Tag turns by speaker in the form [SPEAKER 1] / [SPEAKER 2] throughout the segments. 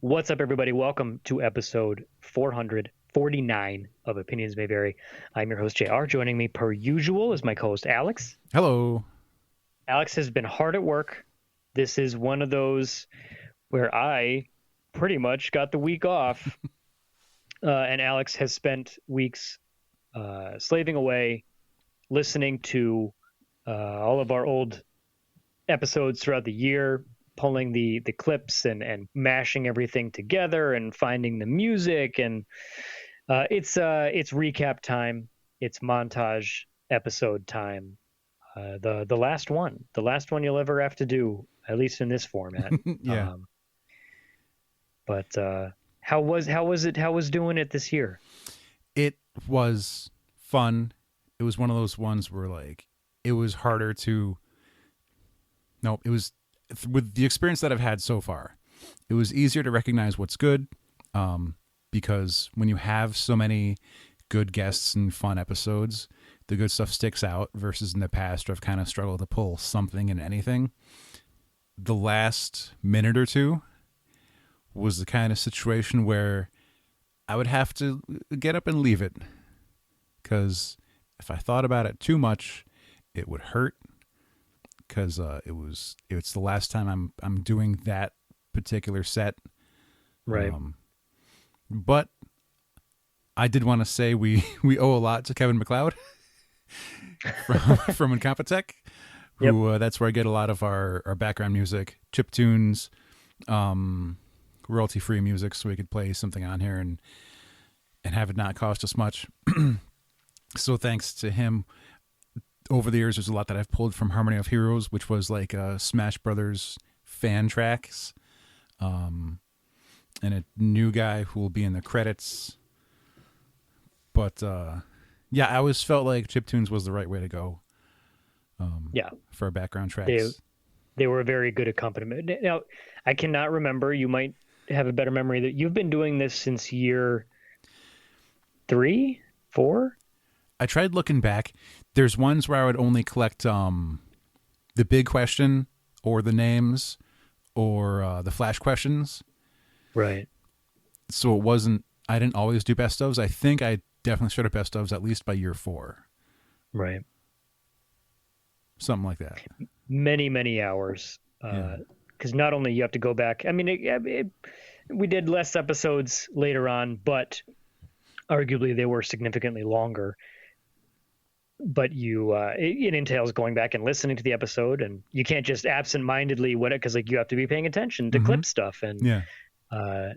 [SPEAKER 1] What's up, everybody? Welcome to episode 449 of Opinions May Vary. I'm your host, JR. Joining me, per usual, is my co-host, Alex.
[SPEAKER 2] Hello.
[SPEAKER 1] Alex has been hard at work. This is one of those where I pretty much got the week off, and Alex has spent weeks slaving away, listening to all of our old episodes throughout the year, pulling the clips and mashing everything together and finding the music. And it's recap time. It's montage episode time. The last one you'll ever have to do, at least in this format.
[SPEAKER 2] Yeah.
[SPEAKER 1] But how was doing it this year?
[SPEAKER 2] It was fun. It was one of those ones where it was harder to. No, it was with the experience that I've had so far. It was easier to recognize what's good, because when you have so many good guests and fun episodes, the good stuff sticks out. Versus in the past, where I've kind of struggled to pull something in anything. The last minute or two was the kind of situation where I would have to get up and leave it, because if I thought about it too much, it would hurt. Because it's the last time I'm doing that particular set,
[SPEAKER 1] Right?
[SPEAKER 2] But I did want to say we owe a lot to Kevin MacLeod from Incompetech, who that's where I get a lot of our background music, chip tunes, royalty free music, so we could play something on here and have it not cost us much. So thanks to him. Over the years, there's a lot that I've pulled from Harmony of Heroes, which was like Smash Brothers fan tracks, and a new guy who will be in the credits. But yeah, I always felt like chiptunes was the right way to go. For background tracks,
[SPEAKER 1] they were a very good accompaniment. Now, I cannot remember. You might have a better memory that you've been doing this since year 3, 4.
[SPEAKER 2] I tried looking back. There's ones where I would only collect the big question or the names or the flash questions.
[SPEAKER 1] Right.
[SPEAKER 2] So I didn't always do best ofs. I think I definitely started best ofs at least by year 4.
[SPEAKER 1] Right.
[SPEAKER 2] Something like that.
[SPEAKER 1] Many, many hours. Because not only you have to go back. I mean, we did less episodes later on, but arguably they were significantly longer. But it entails going back and listening to the episode, and you can't just absentmindedly because you have to be paying attention to clip stuff. And I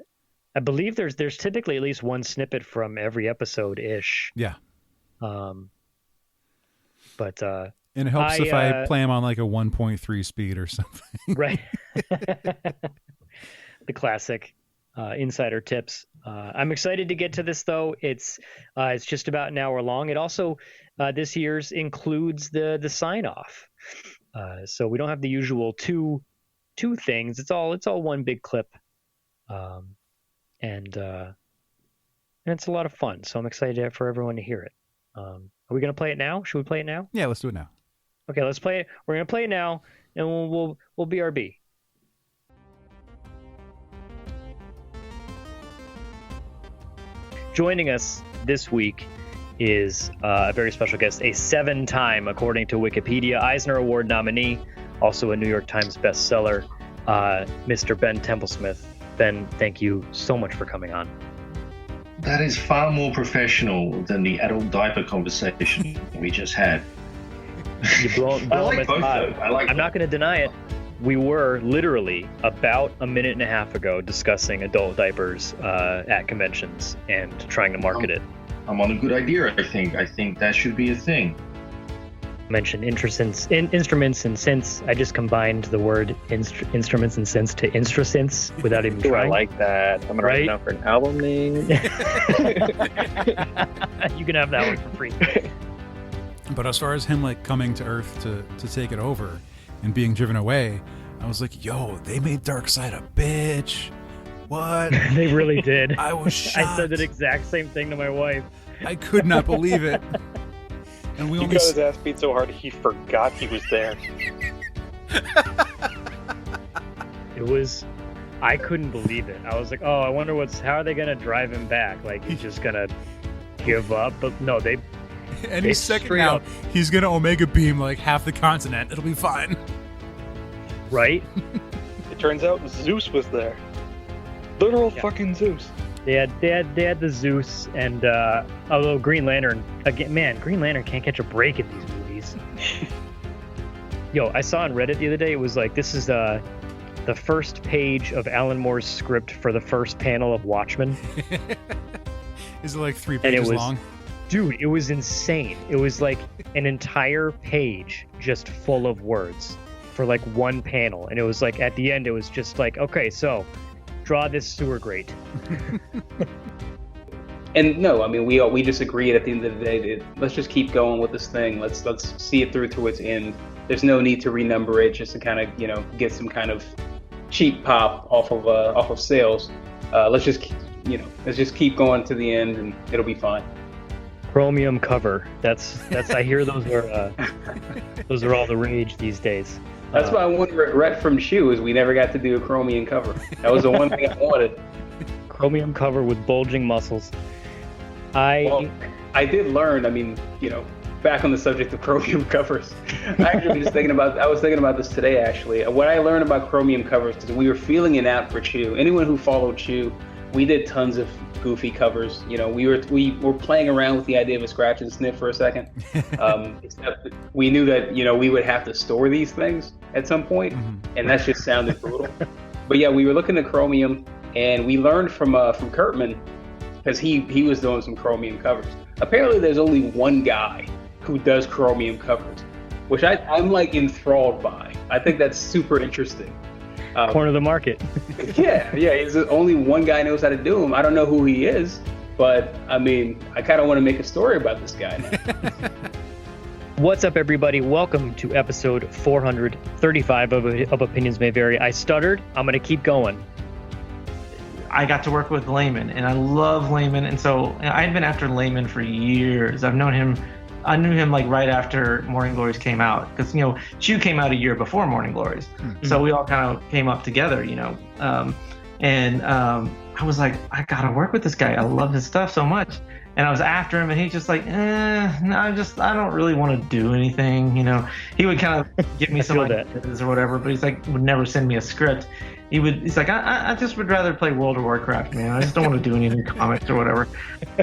[SPEAKER 1] believe there's typically at least one snippet from every episode ish.
[SPEAKER 2] Yeah.
[SPEAKER 1] And
[SPEAKER 2] it helps if I play them on like a 1.3 speed or something.
[SPEAKER 1] Right. The classic insider tips. I'm excited to get to this though. It's just about an hour long. It also this year's includes the sign off, so we don't have the usual two things. It's all one big clip, and it's a lot of fun. So I'm excited for everyone to hear it. Are we gonna play it now? Should we play it now?
[SPEAKER 2] Yeah, let's do it now.
[SPEAKER 1] Okay, let's play it. We're gonna play it now, and we'll BRB. Joining us this week is a very special guest, a 7-time, according to Wikipedia, Eisner Award nominee, also a New York Times bestseller, Mr. Ben Templesmith. Ben, thank you so much for coming on.
[SPEAKER 3] That is far more professional than the adult diaper conversation we just had.
[SPEAKER 1] You blow
[SPEAKER 3] I like both, though.
[SPEAKER 1] I'm not going to deny it. We were literally about a minute and a half ago discussing adult diapers at conventions and trying to market it.
[SPEAKER 3] I'm on a good idea, I think. I think that should be a thing.
[SPEAKER 1] Mentioned instruments and synths. I just combined the word instruments and synths to instrasynths without even trying.
[SPEAKER 4] I like that. I'm going to write it down for an album name.
[SPEAKER 1] You can have that one for free.
[SPEAKER 2] But as far as him coming to Earth to take it over and being driven away, I was like, yo, they made Darkseid a bitch. What?
[SPEAKER 1] They really did.
[SPEAKER 2] I was shocked.
[SPEAKER 1] I said the exact same thing to my wife.
[SPEAKER 2] I could not believe it. And we
[SPEAKER 4] He got his ass beat so hard he forgot he was there.
[SPEAKER 1] It was I couldn't believe it. I was like, oh, I wonder how are they gonna drive him back? Like he's just gonna give up? But no, they
[SPEAKER 2] Any second now, he's gonna Omega Beam like half the continent. It'll be fine.
[SPEAKER 1] Right?
[SPEAKER 4] It turns out Zeus was there. Literal fucking Zeus.
[SPEAKER 1] They had the Zeus and although Green Lantern again, man, Green Lantern can't catch a break in these movies. Yo, I saw on Reddit the other day. It was like this is the first page of Alan Moore's script for the first panel of Watchmen.
[SPEAKER 2] Is it like 3 pages long?
[SPEAKER 1] Dude, it was insane. It was like an entire page just full of words for like one panel, and it was like at the end it was just like, okay, so draw this sewer grate.
[SPEAKER 5] And no, I mean we just agreed at the end of the day. Let's just keep going with this thing. Let's see it through to its end. There's no need to renumber it just to kind of get some kind of cheap pop off of sales. Let's just keep going to the end, and it'll be fine.
[SPEAKER 1] Chromium cover. That's I hear those are all the rage these days.
[SPEAKER 5] That's my one regret from Shu is we never got to do a chromium cover. That was the one thing I wanted.
[SPEAKER 1] Chromium cover with bulging muscles.
[SPEAKER 5] I did learn. I mean, back on the subject of chromium covers. I was thinking about this today actually. What I learned about chromium covers is we were feeling it out for Chew. Anyone who followed Chew, we did tons of goofy covers. We were playing around with the idea of a scratch and sniff for a second. Except we knew that we would have to store these things at some point, and that just sounded brutal. But yeah, we were looking at chromium, and we learned from Kurtman, because he was doing some chromium covers. Apparently, there's only one guy who does chromium covers, which I'm like enthralled by. I think that's super interesting.
[SPEAKER 1] Corner of the market.
[SPEAKER 5] yeah. It's only one guy knows how to do them. I don't know who he is, but I mean, I kind of want to make a story about this guy now.
[SPEAKER 1] What's up, everybody? Welcome to episode 435 of Opinions May Vary. I stuttered. I'm going to keep going.
[SPEAKER 6] I got to work with Layman, and I love Layman, and so I'd been after Layman for years. I knew him like right after Morning Glories came out, because Chew came out a year before Morning Glories, so we all kind of came up together, and I was like, I gotta work with this guy. I love his stuff so much, and I was after him, and he's just like, no, I don't really want to do anything, He would kind of give me some ideas or whatever, but he's like would never send me a script. He's like, I just would rather play World of Warcraft, man. I just don't want to do any new comics or whatever.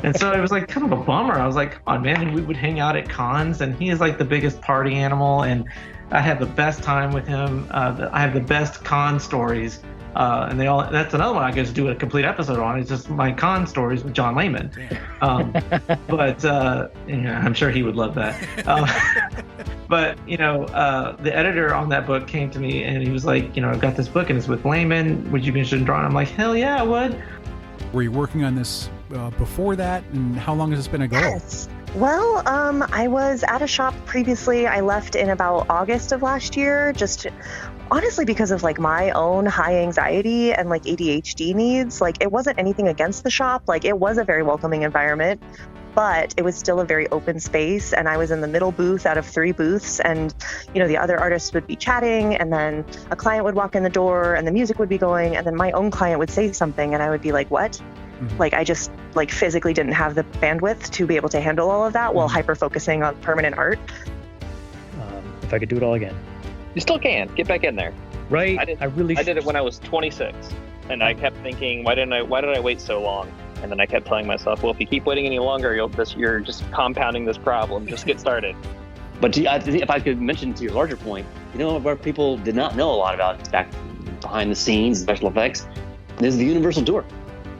[SPEAKER 6] And so it was like kind of a bummer. I was like, come on, man. And we would hang out at cons, and he is like the biggest party animal, and I had the best time with him. I have the best con stories. And that's another one I could just do a complete episode on. It's just my con stories with John Layman. But I'm sure he would love that. But the editor on that book came to me and he was like, I've got this book and it's with Layman. Would you be interested in drawing? I'm like, hell yeah, I would.
[SPEAKER 2] Were you working on this before that? And how long has this been ago?
[SPEAKER 7] Yes. Well, I was at a shop previously. I left in about August of last year, just honestly because of like my own high anxiety and like ADHD needs. Like it wasn't anything against the shop. Like it was a very welcoming environment, but it was still a very open space. And I was in the middle booth out of 3 booths, and the other artists would be chatting, and then a client would walk in the door and the music would be going, and then my own client would say something and I would be like, what? Like I just like physically didn't have the bandwidth to be able to handle all of that while hyper focusing on permanent art.
[SPEAKER 1] If I could do it all again.
[SPEAKER 4] You still can. Get back in there.
[SPEAKER 1] Right?
[SPEAKER 4] I did it when I was 26, and I kept thinking, why did I wait so long? And then I kept telling myself, well, if you keep waiting any longer, you're just compounding this problem. Just get started.
[SPEAKER 8] But if I could mention to your larger point, where people did not know a lot about back behind the scenes, special effects, is the Universal Tour.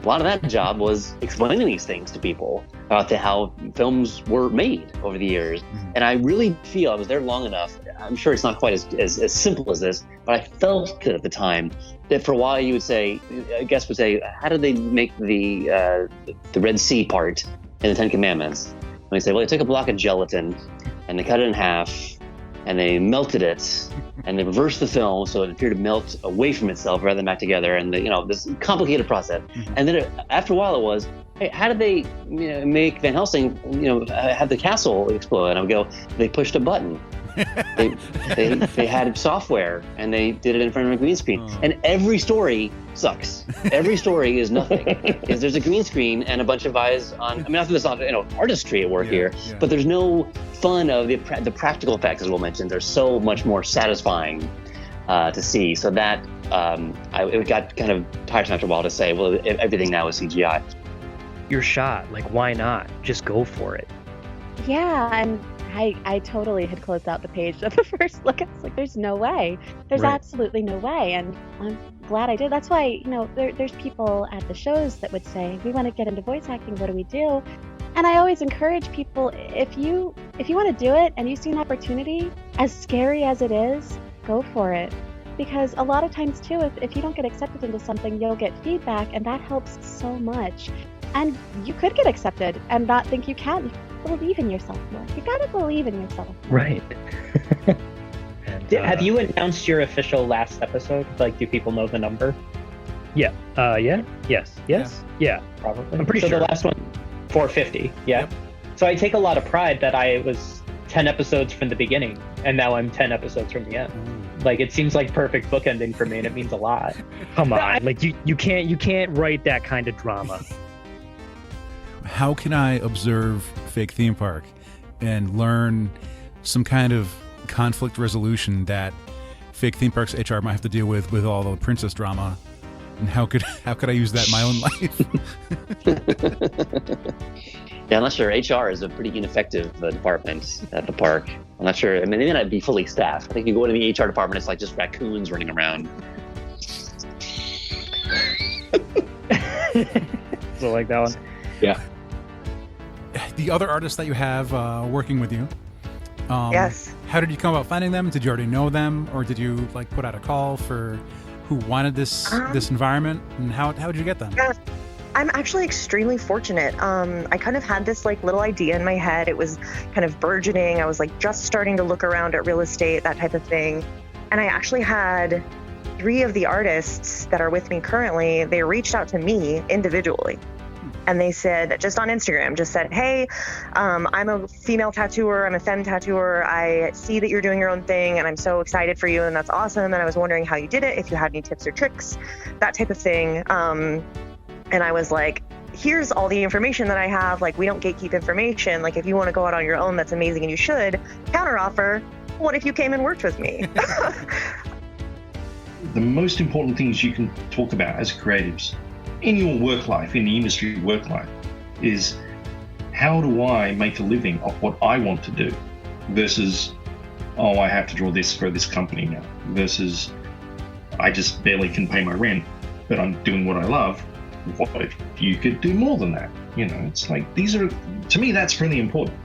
[SPEAKER 8] A lot of that job was explaining these things to people about how films were made over the years. And I really feel I was there long enough. I'm sure it's not quite as simple as this, but I felt it at the time that for a while you would say, a guest would say, how did they make the Red Sea part in the Ten Commandments? And they say, well, they took a block of gelatin and they cut it in half and they melted it and they reversed the film so it appeared to melt away from itself rather than back together, and this complicated process. And then after a while it was, hey, how did they make Van Helsing have the castle explode? And I would go, they pushed a button. They had software and they did it in front of a green screen. And every story sucks. Every story is nothing. There's a green screen and a bunch of eyes on. I mean, not that there's not artistry at work here, but there's no fun of the practical effects, as we'll mention. They're so much more satisfying to see. So that it got kind of tiresome after a while to say, well, everything now is CGI.
[SPEAKER 1] Your shot, like, why not? Just go for it.
[SPEAKER 9] Yeah, and I totally had closed out the page at the first look. I was like, there's no way. There's absolutely no way. And I'm glad I did. That's why, there's people at the shows that would say, we want to get into voice acting. What do we do? And I always encourage people, if you want to do it and you see an opportunity, as scary as it is, go for it. Because a lot of times, too, if you don't get accepted into something, you'll get feedback, and that helps so much. And you could get accepted and not think you can. You believe in yourself more. You gotta believe in yourself more.
[SPEAKER 10] Right. Have you announced your official last episode? Like, do people know the number?
[SPEAKER 1] Yeah. Yes. Yeah.
[SPEAKER 10] Probably.
[SPEAKER 1] I'm pretty sure.
[SPEAKER 10] So the last one, 450. Yeah. Yep. So I take a lot of pride that I was 10 episodes from the beginning, and now I'm 10 episodes from the end. Like, it seems like perfect bookending for me, and it means a lot.
[SPEAKER 1] Come on, like you can't write that kind of drama.
[SPEAKER 2] How can I observe Fake Theme Park and learn some kind of conflict resolution that Fake Theme Park's HR might have to deal with all the princess drama? And how could I use that in my own life?
[SPEAKER 8] Yeah, I'm not sure. HR is a pretty ineffective department at the park. I'm not sure. I mean, they may not be fully staffed. I think you go into the HR department, it's like just raccoons running around.
[SPEAKER 1] So like that one.
[SPEAKER 8] Yeah.
[SPEAKER 2] The other artists that you have working with you.
[SPEAKER 7] Yes.
[SPEAKER 2] How did you come about finding them? Did you already know them, or did you like put out a call for who wanted this environment? And how did you get them?
[SPEAKER 7] Yeah. I'm actually extremely fortunate. I kind of had this like little idea in my head. It was kind of burgeoning. I was like just starting to look around at real estate, that type of thing. And I actually had 3 of the artists that are with me currently, they reached out to me individually. And they said, just on Instagram, just said, hey, I'm a female tattooer. I'm a femme tattooer. I see that you're doing your own thing, and I'm so excited for you, and that's awesome. And I was wondering how you did it, if you had any tips or tricks, that type of thing. And I was like, here's all the information that I have. Like, we don't gatekeep information. Like, if you want to go out on your own, that's amazing, and you should. Counteroffer, what if you came and worked with me?
[SPEAKER 3] The most important things you can talk about as creatives in your work life, in the industry work life, is how do I make a living off what I want to do versus, oh, I have to draw this for this company now, versus I just barely can pay my rent, but I'm doing what I love. What if you could do more than that? It's like, these are, to me, that's really important.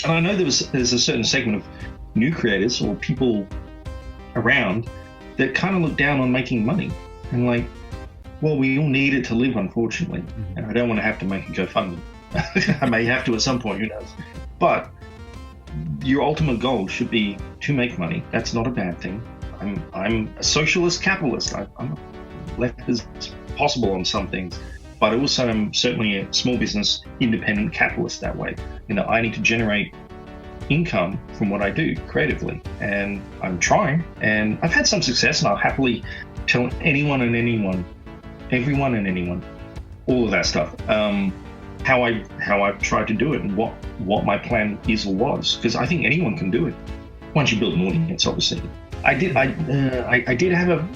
[SPEAKER 3] And I know there's a certain segment of new creators or people around that kind of look down on making money and like, well, we all need it to live, unfortunately. And I don't want to have to make a GoFundMe. I may have to at some point, who knows. But your ultimate goal should be to make money. That's not a bad thing. I'm a socialist capitalist. I'm left as possible on some things, but also I'm certainly a small business independent capitalist that way. I need to generate income from what I do creatively, and I'm trying, and I've had some success, and I'll happily tell anyone, all of that stuff, how I've tried to do it and what my plan is or was, because I think anyone can do it once you build an audience. Obviously, I did have a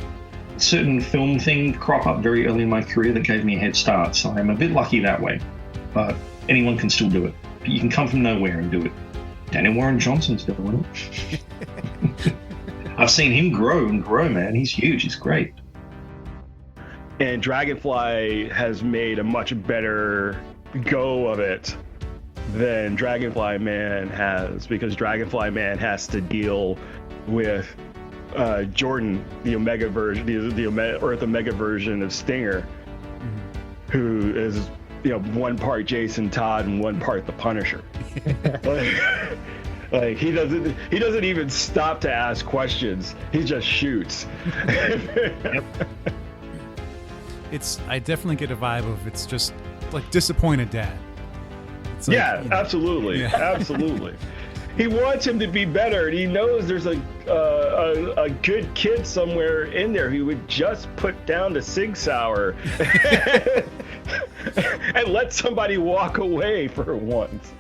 [SPEAKER 3] certain film thing crop up very early in my career that gave me a head start, so I'm a bit lucky that way. But anyone can still do it. You can come from nowhere and do it. Daniel Warren Johnson's doing it. I've seen him grow and grow, man. He's huge. He's great.
[SPEAKER 11] And Dragonfly has made a much better go of it than Dragonfly Man has, because Dragonfly Man has to deal with Jordan, the Omega version, the Earth Omega version of Stinger, who is, one part Jason Todd and one part the Punisher. Like he doesn't even stop to ask questions. He just shoots.
[SPEAKER 2] Yep. I definitely get a vibe of it's just like disappointed dad. It's like,
[SPEAKER 11] absolutely. Absolutely. he wants him to be better, and he knows there's a good kid somewhere in there who would just put down the Sig Sauer and let somebody walk away for once.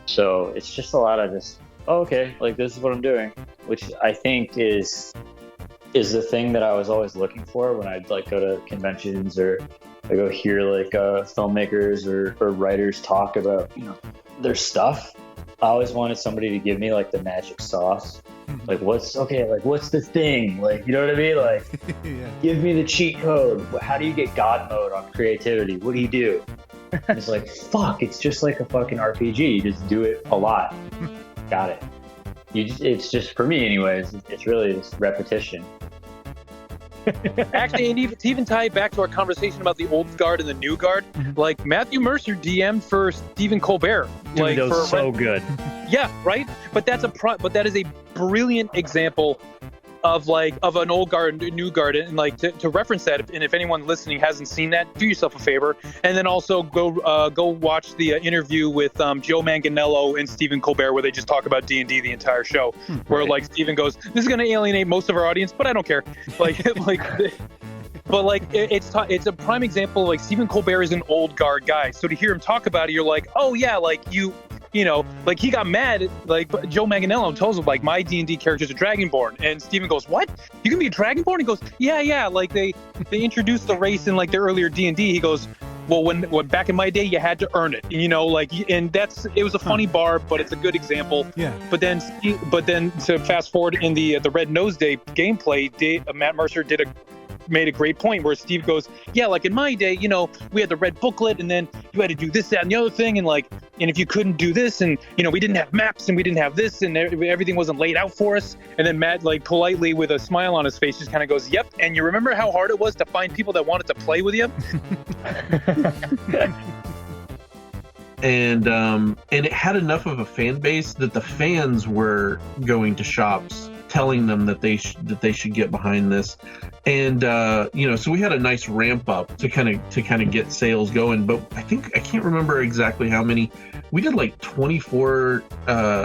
[SPEAKER 8] So it's just a lot of this. Oh, okay, like this is what I'm doing, which I think is the thing that I was always looking for when I'd like go to conventions or I go hear like filmmakers or writers talk about their stuff. I always wanted somebody to give me like the magic sauce. Like what's the thing? Like, you know what I mean? Like, yeah. Give me the cheat code. How do you get God mode on creativity? What do you do? And it's like, fuck, it's just like a fucking RPG. You just do it a lot. Got it. It's just, for me anyways, it's really just repetition.
[SPEAKER 12] Actually, and to even tie it back to our conversation about the old guard and the new guard, like Matthew Mercer DM'd for Stephen Colbert.
[SPEAKER 1] Dude,
[SPEAKER 12] like,
[SPEAKER 1] that was so good.
[SPEAKER 12] Yeah, right. But that is a brilliant example of an old guard, new guard, and like to reference that. And if anyone listening hasn't seen that, do yourself a favor, and then also go watch the interview with Joe Manganiello and Stephen Colbert, where they just talk about D&D the entire show. Where like Stephen goes, "This is going to alienate most of our audience, but I don't care." But like it's a prime example. Like Stephen Colbert is an old guard guy, so to hear him talk about it, you're like, oh yeah, like like he got mad. Like Joe Manganiello tells him, like, my D&D character's a Dragonborn, and Steven goes, "What? You can be a Dragonborn?" He goes, "Yeah." Like they introduced the race in like the earlier D&D. He goes, "Well, when back in my day, you had to earn it, and it was a funny bar, but it's a good example." Yeah. But then to fast forward in the Red Nose Day gameplay, Matt Mercer made a great point where Steve goes, "Yeah, like in my day, we had the red booklet, and then you had to do this, that, and the other thing, and if you couldn't do this, and we didn't have maps, and we didn't have this, and everything wasn't laid out for us." And then Matt, like politely with a smile on his face, just kind of goes, "Yep, and you remember how hard it was to find people that wanted to play with you?"
[SPEAKER 13] And it had enough of a fan base that the fans were going to shops telling them that they should get behind this. And so we had a nice ramp up to kind of get sales going, but I can't remember exactly how many. We did like 24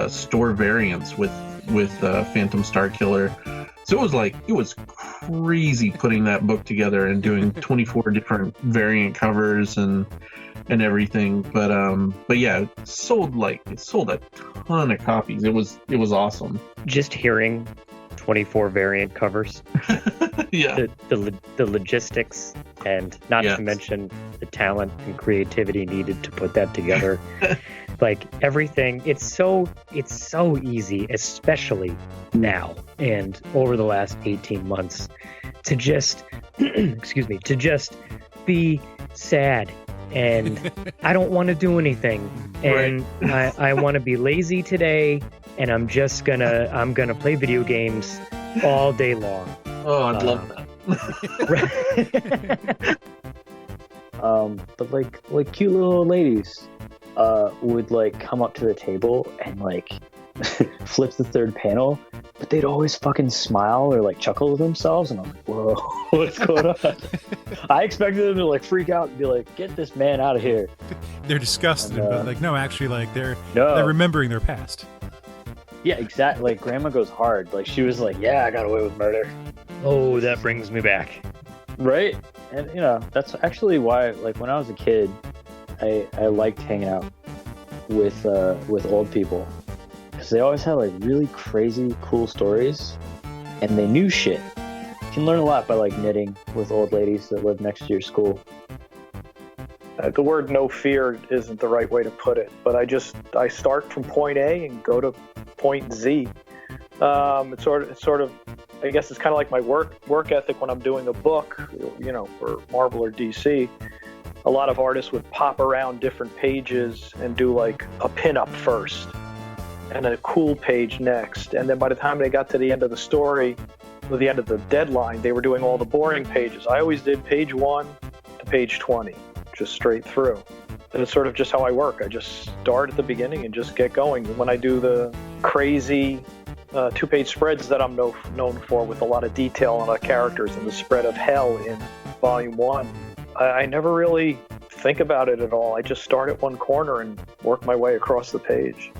[SPEAKER 13] store variants with Phantom Star Killer. So it was crazy putting that book together and doing 24 different variant covers and everything. But yeah, it sold a ton of copies. It was awesome.
[SPEAKER 1] Just hearing 24 variant covers.
[SPEAKER 13] Yeah.
[SPEAKER 1] The logistics, and not to mention the talent and creativity needed to put that together. Like everything, it's so easy, especially now and over the last 18 months, to just to just be sad and I don't want to do anything, and I want to be lazy today, and I'm gonna play video games all day long.
[SPEAKER 13] Oh, I'd love
[SPEAKER 8] that. But like cute little old ladies would like come up to the table and like flip the third panel, but they'd always fucking smile or like chuckle to themselves, and I'm like, whoa, what's going on? I expected them to like freak out and be like, get this man out of here.
[SPEAKER 2] They're disgusted, but like no, actually, like they're remembering their past.
[SPEAKER 8] Yeah, exactly. Like grandma goes hard. Like she was like, yeah, I got away with murder.
[SPEAKER 1] Oh, that brings me back.
[SPEAKER 8] Right? And that's actually why, like when I was a kid, I liked hanging out with old people, because they always had like really crazy cool stories, and they knew shit. You can learn a lot by like knitting with old ladies that live next to your school.
[SPEAKER 14] The word "no fear" isn't the right way to put it, but I start from point A and go to point Z. It's sort of, I guess it's kind of like my work ethic when I'm doing a book, for Marvel or DC. A lot of artists would pop around different pages and do like a pinup first and a cool page next. And then by the time they got to the end of the story, or the end of the deadline, they were doing all the boring pages. I always did page 1 to page 20, just straight through. And it's sort of just how I work. I just start at the beginning and just get going. When I do the crazy 2-page spreads that I'm known for, with a lot of detail on the characters, and the spread of hell in Volume 1, I never really think about it at all. I just start at one corner and work my way across the page.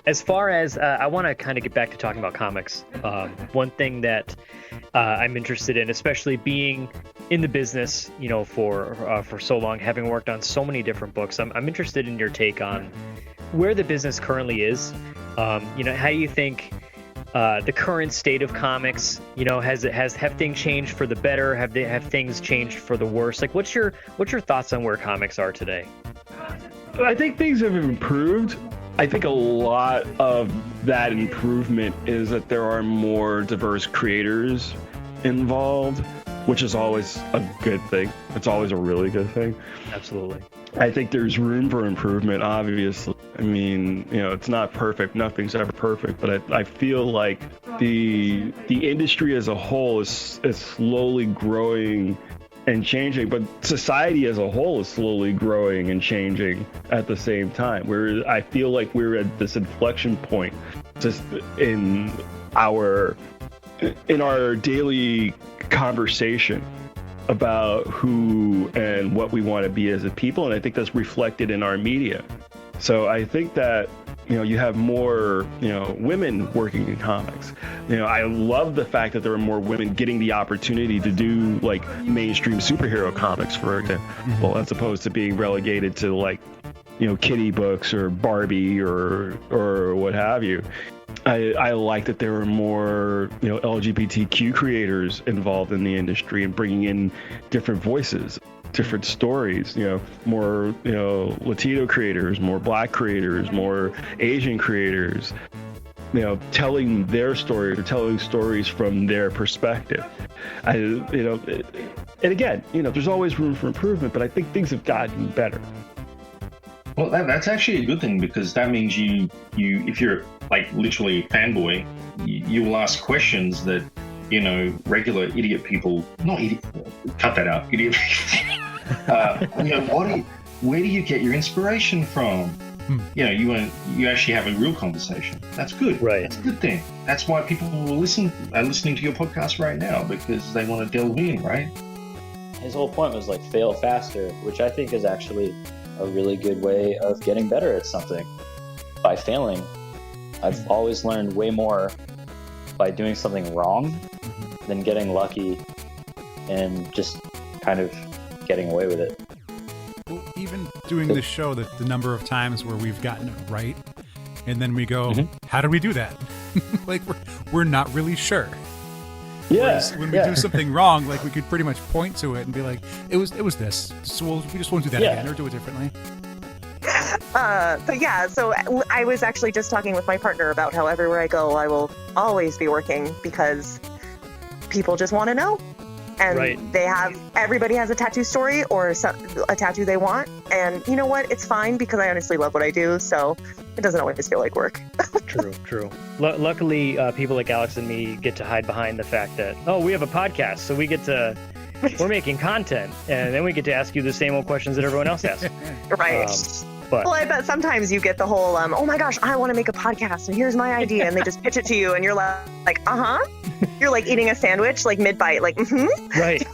[SPEAKER 1] as far as I want to kind of get back to talking about comics, one thing that I'm interested in, especially being in the business, for so long, having worked on so many different books, I'm interested in your take on where the business currently is. How do you think the current state of comics, have things changed for the better? Have things changed for the worse? Like, what's your thoughts on where comics are today?
[SPEAKER 11] I think things have improved. I think a lot of that improvement is that there are more diverse creators involved, which is always a good thing. It's always a really good thing.
[SPEAKER 1] Absolutely.
[SPEAKER 11] I think there's room for improvement, obviously. I mean, it's not perfect. Nothing's ever perfect, but I feel like the industry as a whole is slowly growing and changing, but society as a whole is slowly growing and changing at the same time. I feel like we're at this inflection point just in our daily conversation about who and what we want to be as a people, and I think that's reflected in our media. So I think that you have more women working in comics. I love the fact that there are more women getting the opportunity to do like mainstream superhero comics, for example, as opposed to being relegated to like kiddie books or Barbie or what have you. I like that there are more LGBTQ creators involved in the industry and bringing in different voices, different stories, more Latino creators, more Black creators, more Asian creators, telling their stories or telling stories from their perspective. And again, there's always room for improvement, but I think things have gotten better.
[SPEAKER 3] Well, that's actually a good thing, because that means you if you're like literally a fanboy, you will ask questions that regular idiot people, not idiot, cut that out, idiot people. Where do you get your inspiration from? You actually have a real conversation. That's good.
[SPEAKER 1] Right.
[SPEAKER 3] That's a good thing. That's why people are listening to your podcast right now, because they want to delve in, right?
[SPEAKER 15] His whole point was like fail faster, which I think is actually a really good way of getting better at something. By failing, I've always learned way more by doing something wrong than getting lucky and just kind of getting away with it.
[SPEAKER 2] Well, even doing this show, the number of times where we've gotten it right, and then we go, how did we do that? Like, we're not really sure.
[SPEAKER 15] Yeah.
[SPEAKER 2] Whereas when we do something wrong, like, we could pretty much point to it and be like, it was this, so we just won't do that again or do it differently.
[SPEAKER 7] But yeah, so I was actually just talking with my partner about how everywhere I go, I will always be working, because people just want to know. And everybody has a tattoo story or a tattoo they want. And you know what? It's fine, because I honestly love what I do. So it doesn't always feel like work.
[SPEAKER 1] True. Luckily, people like Alex and me get to hide behind the fact that, we have a podcast. So we're making content. And then we get to ask you the same old questions that everyone else asks.
[SPEAKER 7] Right. Well, I bet sometimes you get the whole, oh my gosh, I want to make a podcast, and here's my idea, and they just pitch it to you, and you're like, You're like eating a sandwich, like mid-bite, like,
[SPEAKER 1] Right.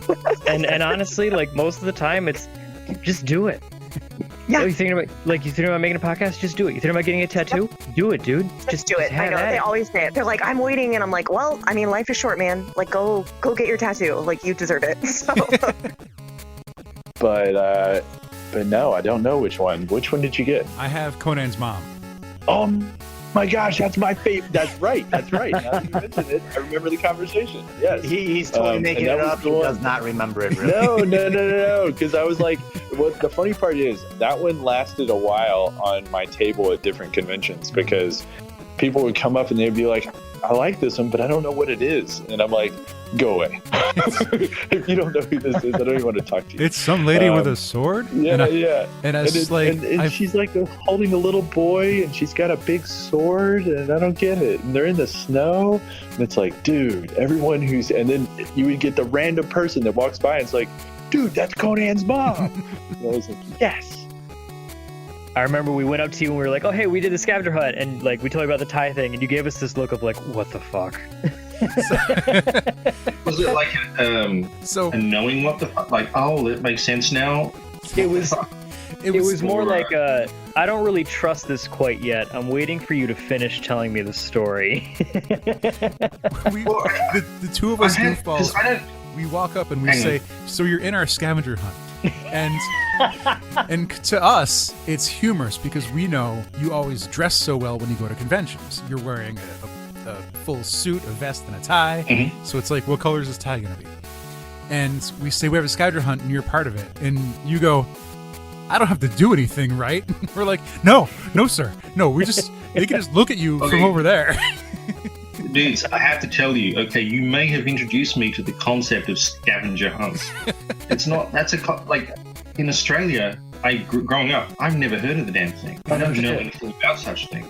[SPEAKER 1] And honestly, like most of the time, it's just do it.
[SPEAKER 7] Yeah.
[SPEAKER 1] You thinking about making a podcast? Just do it. You thinking about getting a tattoo? Do it, dude. Just
[SPEAKER 7] do it. I know. They always say it. They're like, I'm waiting, and I'm like, well, I mean, life is short, man. Like, go get your tattoo. Like, you deserve it. So.
[SPEAKER 16] But no, I don't know which one. Which one did you get?
[SPEAKER 2] I have Conan's mom.
[SPEAKER 16] Oh my gosh, that's my favorite. That's right. Now that you mentioned it, I remember the conversation. Yes.
[SPEAKER 17] He's totally making it up. He does not remember it, really.
[SPEAKER 16] No. Because I was like, what the funny part is, that one lasted a while on my table at different conventions, because people would come up and they'd be like, I like this one, but I don't know what it is. And I'm like, go away. If you don't know who this is, I don't even want to talk to you.
[SPEAKER 2] It's some lady with a sword?
[SPEAKER 16] Yeah.
[SPEAKER 2] And
[SPEAKER 16] she's like holding a little boy, and she's got a big sword, and I don't get it. And they're in the snow, and it's like, dude, everyone who's... And then you would get the random person that walks by, and it's like, dude, that's Conan's mom. And I was like, yes.
[SPEAKER 1] I remember we went up to you and we were like, oh, hey, we did the scavenger hunt. And like, we told you about the tie thing. And you gave us this look of like, what the fuck?
[SPEAKER 3] Was it like a knowing what the fuck? Like, oh, it makes sense now?
[SPEAKER 1] It was It was more like I don't really trust this quite yet. I'm waiting for you to finish telling me the story.
[SPEAKER 2] The two of us goofballs, we walk up and we say, so you're in our scavenger hunt. And to us, it's humorous because we know you always dress so well when you go to conventions. You're wearing a full suit, a vest, and a tie.
[SPEAKER 3] Mm-hmm.
[SPEAKER 2] So it's like, what color is this tie going to be? And we say, we have a scavenger hunt and you're part of it. And you go, I don't have to do anything, right? We're like, no, sir. No, they can just look at you from over there.
[SPEAKER 3] Dudes, I have to tell you, okay, you may have introduced me to the concept of scavenger hunts. Like, in Australia, growing up, I've never heard of the damn thing. I don't know anything about such thing.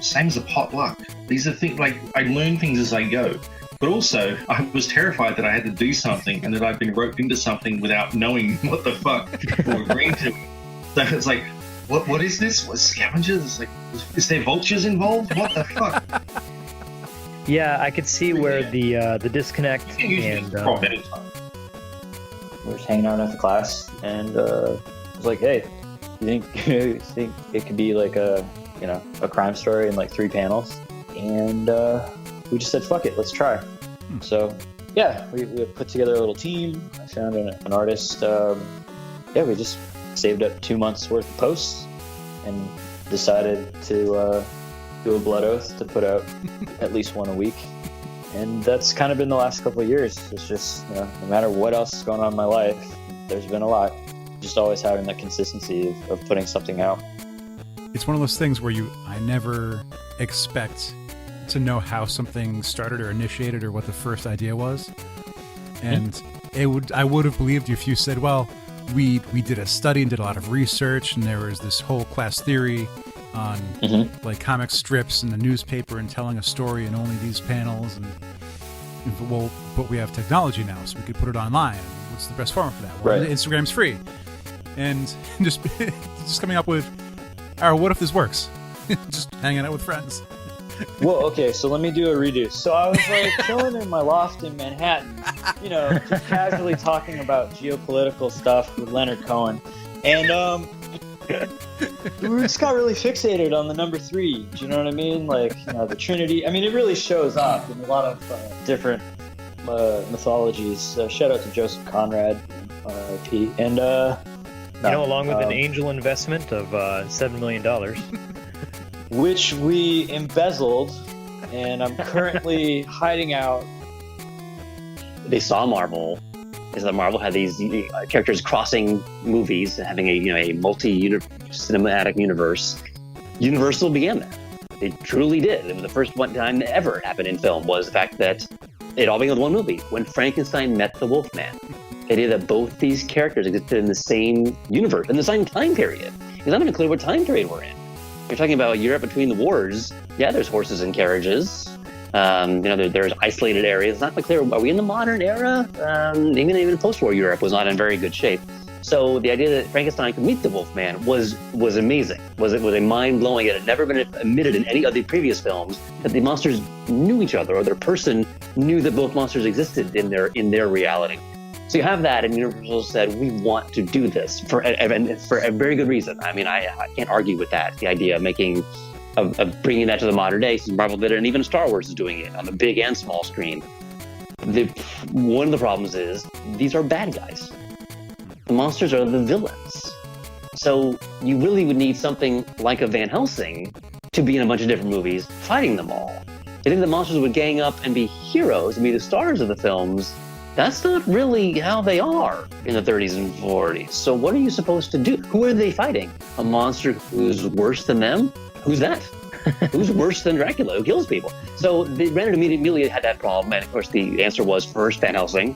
[SPEAKER 3] Same as a potluck. These are things, like, I learn things as I go. But also, I was terrified that I had to do something and that I'd been roped into something without knowing what the fuck or agreeing to it. So it's like, what is this? What, scavengers? It's like, is there vultures involved? What the fuck?
[SPEAKER 1] Yeah, I could see where the disconnect and
[SPEAKER 15] we were just hanging out after class, and I was like, "Hey, you think it could be like a crime story in like 3 panels?" And we just said, "Fuck it, let's try." So yeah, we put together a little team. I found an artist. We just saved up 2 months worth of posts and decided to do a blood oath to put out at least one a week. And that's kind of been the last couple of years. It's just, no matter what else is going on in my life, there's been a lot. Just always having that consistency of putting something out.
[SPEAKER 2] It's one of those things where I never expect to know how something started or initiated or what the first idea was. And I would have believed you if you said, well, we did a study and did a lot of research, and there was this whole class theory on like comic strips in the newspaper and telling a story in only these panels, but we have technology now, so we could put it online. What's the best format for that? Well, Instagram's free. And just coming up with, what if this works? Just hanging out with friends.
[SPEAKER 15] Well, okay, so let me do a redo. So I was like chilling in my loft in Manhattan, just casually talking about geopolitical stuff with Leonard Cohen. And we just got really fixated on the number 3. Do you know what I mean? Like, the Trinity. I mean, it really shows up in a lot of different mythologies. Shout out to Joseph Conrad, RIP. And,
[SPEAKER 1] along with an angel investment of $7 million.
[SPEAKER 15] Which we embezzled, and I'm currently hiding out.
[SPEAKER 8] They saw Marvel. Is that Marvel had these characters crossing movies, having a multi-cinematic universe. Universal began that. They truly did. It was the first one time that ever happened in film was the fact that it all began with one movie, when Frankenstein met the Wolfman. The idea that both these characters existed in the same universe, in the same time period. It's not even clear what time period we're in. You're talking about Europe between the wars. Yeah, there's horses and carriages. There's isolated areas. It's not quite clear. Are we in the modern era? Even post-war Europe was not in very good shape. So the idea that Frankenstein could meet the Wolfman was amazing. Was a mind-blowing. It had never been admitted in any of the previous films that the monsters knew each other, or their person knew that both monsters existed in their reality. So you have that, and Universal said, we want to do this for a very good reason. I mean, I can't argue with that. The idea of bringing that to the modern day, since Marvel did it, and even Star Wars is doing it on the big and small screen. One of the problems is these are bad guys. The monsters are the villains. So you really would need something like a Van Helsing to be in a bunch of different movies fighting them all. I think the monsters would gang up and be heroes and be the stars of the films. That's not really how they are in the 30s and 40s. So what are you supposed to do? Who are they fighting? A monster who's worse than them? Who's that? Who's worse than Dracula, who kills people? So they immediately had that problem, and of course the answer was first Van Helsing.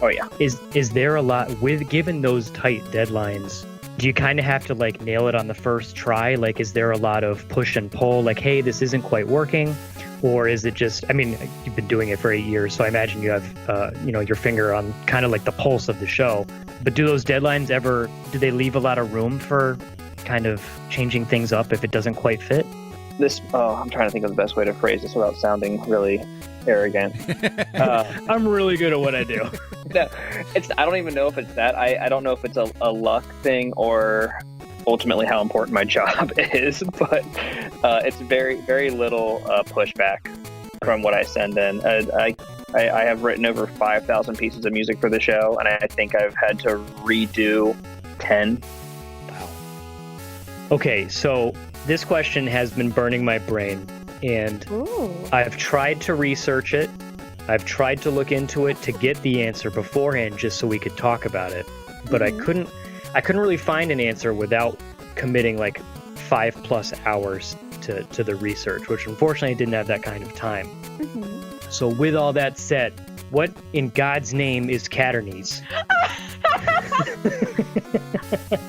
[SPEAKER 8] Oh yeah.
[SPEAKER 1] Is there a lot given those tight deadlines? Do you kind of have to like nail it on the first try? Like, is there a lot of push and pull? Like, hey, this isn't quite working. Or is it just, I mean, you've been doing it for 8 years, so I imagine you have, your finger on kind of like the pulse of the show. But do those deadlines do they leave a lot of room for kind of changing things up if it doesn't quite fit?
[SPEAKER 4] I'm trying to think of the best way to phrase this without sounding really arrogant.
[SPEAKER 1] I'm really good at what I do.
[SPEAKER 4] No, I don't even know if it's that. I don't know if it's a luck thing or ultimately how important my job is, but it's very, very little pushback from what I send in. I have written over 5,000 pieces of music for the show, and I think I've had to redo 10.
[SPEAKER 1] Wow. Okay, so this question has been burning my brain, and I've tried to research it. I've tried to look into it to get the answer beforehand just so we could talk about it, but I couldn't really find an answer without committing like 5+ hours to the research, which unfortunately I didn't have that kind of time. So with all that said, what in God's name is Catternese?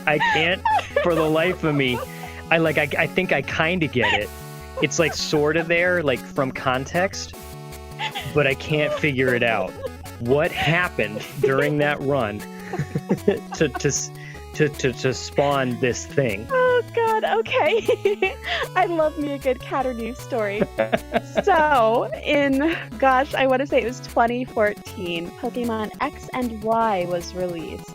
[SPEAKER 1] I can't for the life of me. I think I kind of get it. It's like sort of there, like from context, but I can't figure it out. What happened during that run to spawn this thing?
[SPEAKER 9] Oh God, okay. I love me a good Catternese story. So I want to say it was 2014, Pokemon X and Y was released.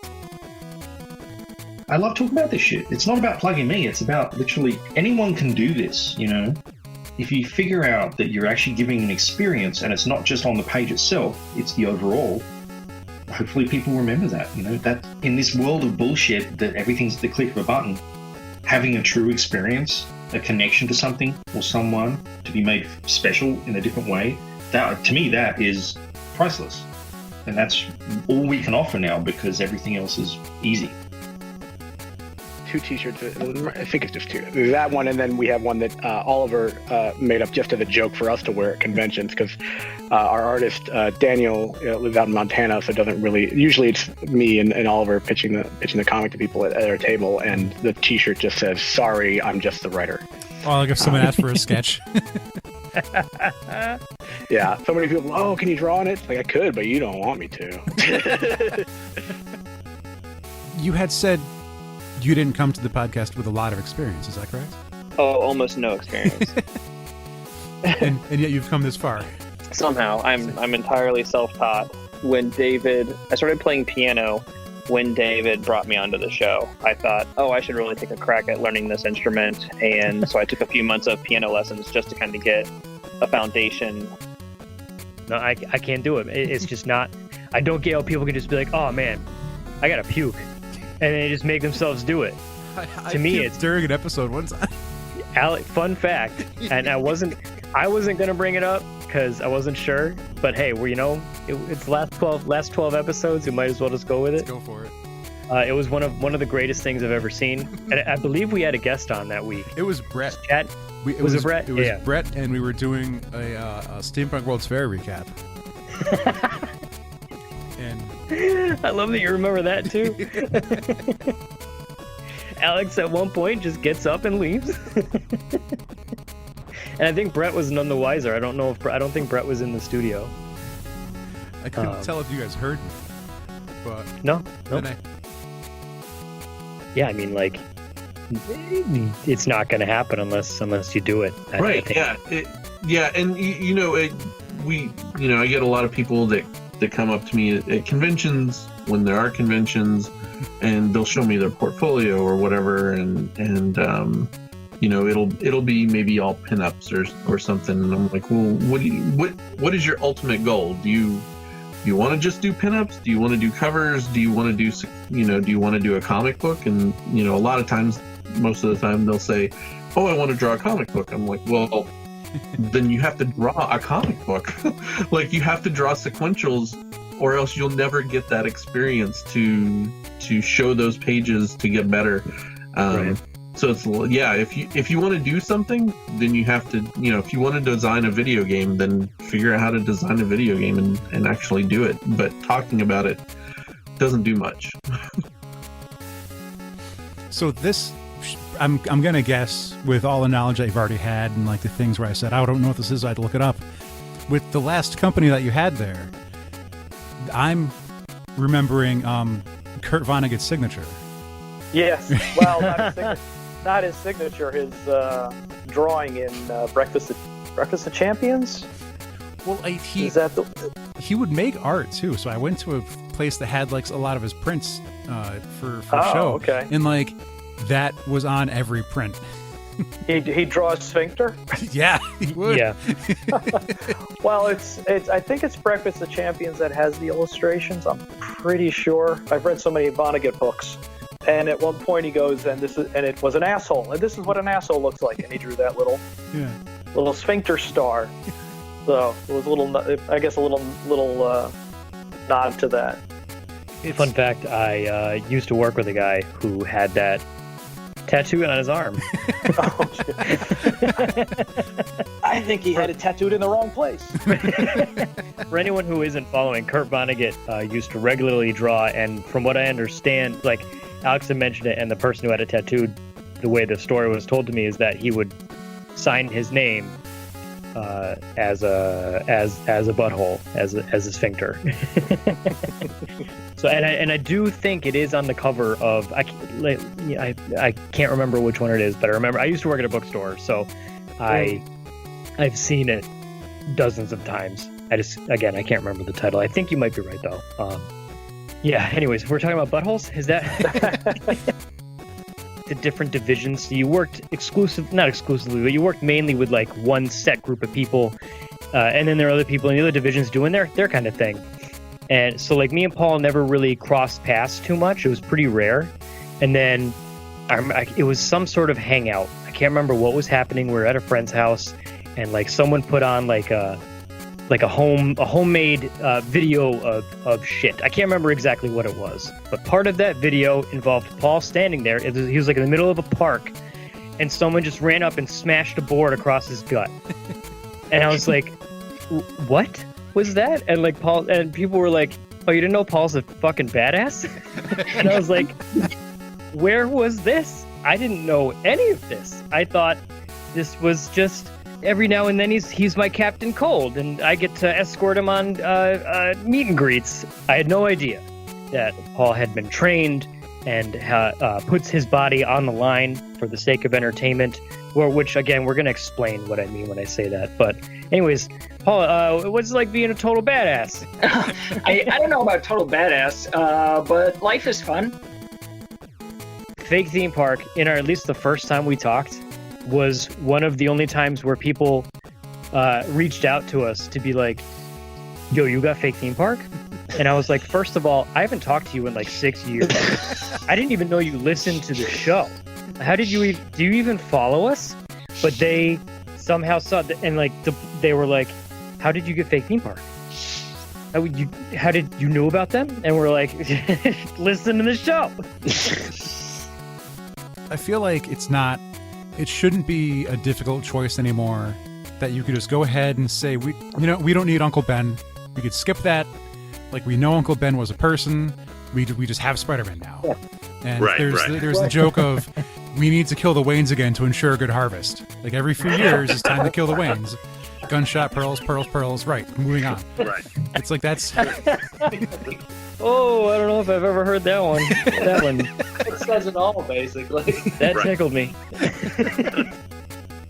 [SPEAKER 3] I love talking about this shit. It's not about plugging me. It's about literally anyone can do this, you know? If you figure out that you're actually giving an experience and it's not just on the page itself, it's the overall, hopefully people remember that, you know? That in this world of bullshit that everything's at the click of a button, having a true experience, a connection to something or someone to be made special in a different way, that to me, that is priceless. And that's all we can offer now because everything else is easy.
[SPEAKER 18] 2 t-shirts, I think it's just 2. There's that one, and then we have one that Oliver made up just as a joke for us to wear at conventions, because our artist Daniel lives out in Montana, so it doesn't really, usually it's me and Oliver pitching the comic to people at our table, and the t-shirt just says, "Sorry, I'm just the writer."
[SPEAKER 2] Oh, like if someone asked for a sketch.
[SPEAKER 18] Yeah, so many people, "Oh, can you draw on it?" It's like, I could, but you don't want me to.
[SPEAKER 2] You had said you didn't come to the podcast with a lot of experience, is that correct?
[SPEAKER 4] Oh, almost no experience.
[SPEAKER 2] and yet you've come this far.
[SPEAKER 4] Somehow, I'm entirely self-taught. I started playing piano when David brought me onto the show. I thought, I should really take a crack at learning this instrument, and so I took a few months of piano lessons just to kind of get a foundation.
[SPEAKER 1] No, I can't do it. It's just not. I don't get how people can just be like, "Oh man, I gotta puke," and they just make themselves do it. To me, it's
[SPEAKER 2] during an episode one time.
[SPEAKER 1] Alec, fun fact, and I wasn't gonna bring it up because I wasn't sure, but hey, it's last 12 episodes. You might as well just go with it.
[SPEAKER 2] Let's go for it.
[SPEAKER 1] It was one of the greatest things I've ever seen, and I believe we had a guest on that week.
[SPEAKER 2] It was Brett.
[SPEAKER 1] It was Brett?
[SPEAKER 2] It was
[SPEAKER 1] Yeah.
[SPEAKER 2] Brett, and we were doing a Steampunk World's Fair recap. And
[SPEAKER 1] I love that you remember that too. Alex at one point just gets up and leaves. And I think Brett was none the wiser. I don't think Brett was in the studio.
[SPEAKER 2] I couldn't tell if you guys heard me, but
[SPEAKER 1] no. Yeah, I mean, like, it's not going to happen unless you do it.
[SPEAKER 13] Right? Yeah. And I get a lot of people that come up to me at conventions when there are conventions, and they'll show me their portfolio or whatever, and it'll be maybe all pinups or something, and I'm like, well, what is your ultimate goal? Do you want to just do pinups? Do you want to do covers? Do you want to do a comic book? And a lot of times, most of the time, they'll say, "Oh, I want to draw a comic book." I'm like, well, then you have to draw a comic book. Like, you have to draw sequentials, or else you'll never get that experience to show those pages to get better.
[SPEAKER 1] Right.
[SPEAKER 13] So it's, if you want to do something, then you have to, if you want to design a video game, then figure out how to design a video game and actually do it. But talking about it doesn't do much.
[SPEAKER 2] So this, I'm going to guess, with all the knowledge that you've already had and like the things where I said, I don't know what this is, I had to look it up. With the last company that you had there, I'm remembering Kurt Vonnegut's signature.
[SPEAKER 14] Yes. Well, not a signature. not his signature, his drawing in Breakfast of Champions.
[SPEAKER 2] Well, he would make art too. So I went to a place that had like a lot of his prints for show.
[SPEAKER 14] Okay.
[SPEAKER 2] And like that was on every print.
[SPEAKER 14] He draws Sphincter.
[SPEAKER 2] Yeah, he would.
[SPEAKER 1] Yeah.
[SPEAKER 14] Well, it's I think it's Breakfast of Champions that has the illustrations. I'm pretty sure. I've read so many Vonnegut books, and at one point he goes, and it was an asshole, and this is what an asshole looks like, and he drew that little sphincter star. So it was a little nod to that.
[SPEAKER 1] Fun fact: I used to work with a guy who had that tattooed on his arm.
[SPEAKER 14] I think he had it tattooed in the wrong place.
[SPEAKER 1] For anyone who isn't following, Kurt Vonnegut used to regularly draw, and from what I understand, like Alex had mentioned it, and the person who had it tattooed, the way the story was told to me is that he would sign his name as a butthole, as a sphincter. So, and I do think it is on the cover of I can't remember which one it is, but I remember I used to work at a bookstore, so I've seen it dozens of times. I can't remember the title. I think you might be right though. Yeah. Anyways, we're talking about buttholes. Is that the different divisions? So you worked not exclusively, but you worked mainly with like one set group of people, and then there are other people in the other divisions doing their kind of thing. And so like me and Paul never really crossed paths too much. It was pretty rare. And then it was some sort of hangout. I can't remember what was happening. We were at a friend's house, and like someone put on like a homemade video of shit. I can't remember exactly what it was, but part of that video involved Paul standing there. He was like in the middle of a park, and someone just ran up and smashed a board across his gut. And I was like, what was that? And like Paul and people were like, oh, you didn't know Paul's a fucking badass? And I was like, where was this? I didn't know any of this. I thought this was just every now and then he's my Captain Cold, and I get to escort him on meet and greets. I had no idea that Paul had been trained and puts his body on the line for the sake of entertainment, which, again, we're going to explain what I mean when I say that. But anyways, Paul, what's it like being a total badass?
[SPEAKER 19] I don't know about total badass, but life is fun.
[SPEAKER 1] Fake theme park, at least the first time we talked, was one of the only times where people reached out to us to be like, yo, you got fake theme park? And I was like, first of all, I haven't talked to you in like 6 years. I didn't even know you listened to the show. How did you do you even follow us? But they somehow saw and like they were like, how did you get fake theme park? How did you know about them? And we're like, listen to the show.
[SPEAKER 2] I feel like it shouldn't be a difficult choice anymore, that you could just go ahead and say, we don't need Uncle Ben. We could skip that. Like, we know Uncle Ben was a person. We just have Spider-Man now. Yeah. And there's the joke of, we need to kill the Waynes again to ensure a good harvest. Like, every few years, it's time to kill the Waynes. Gunshot, pearls, pearls, pearls. Right, moving on. Right. It's like, that's...
[SPEAKER 1] Oh, I don't know if I've ever heard that one. That one.
[SPEAKER 19] It says it all, basically.
[SPEAKER 1] That tickled me.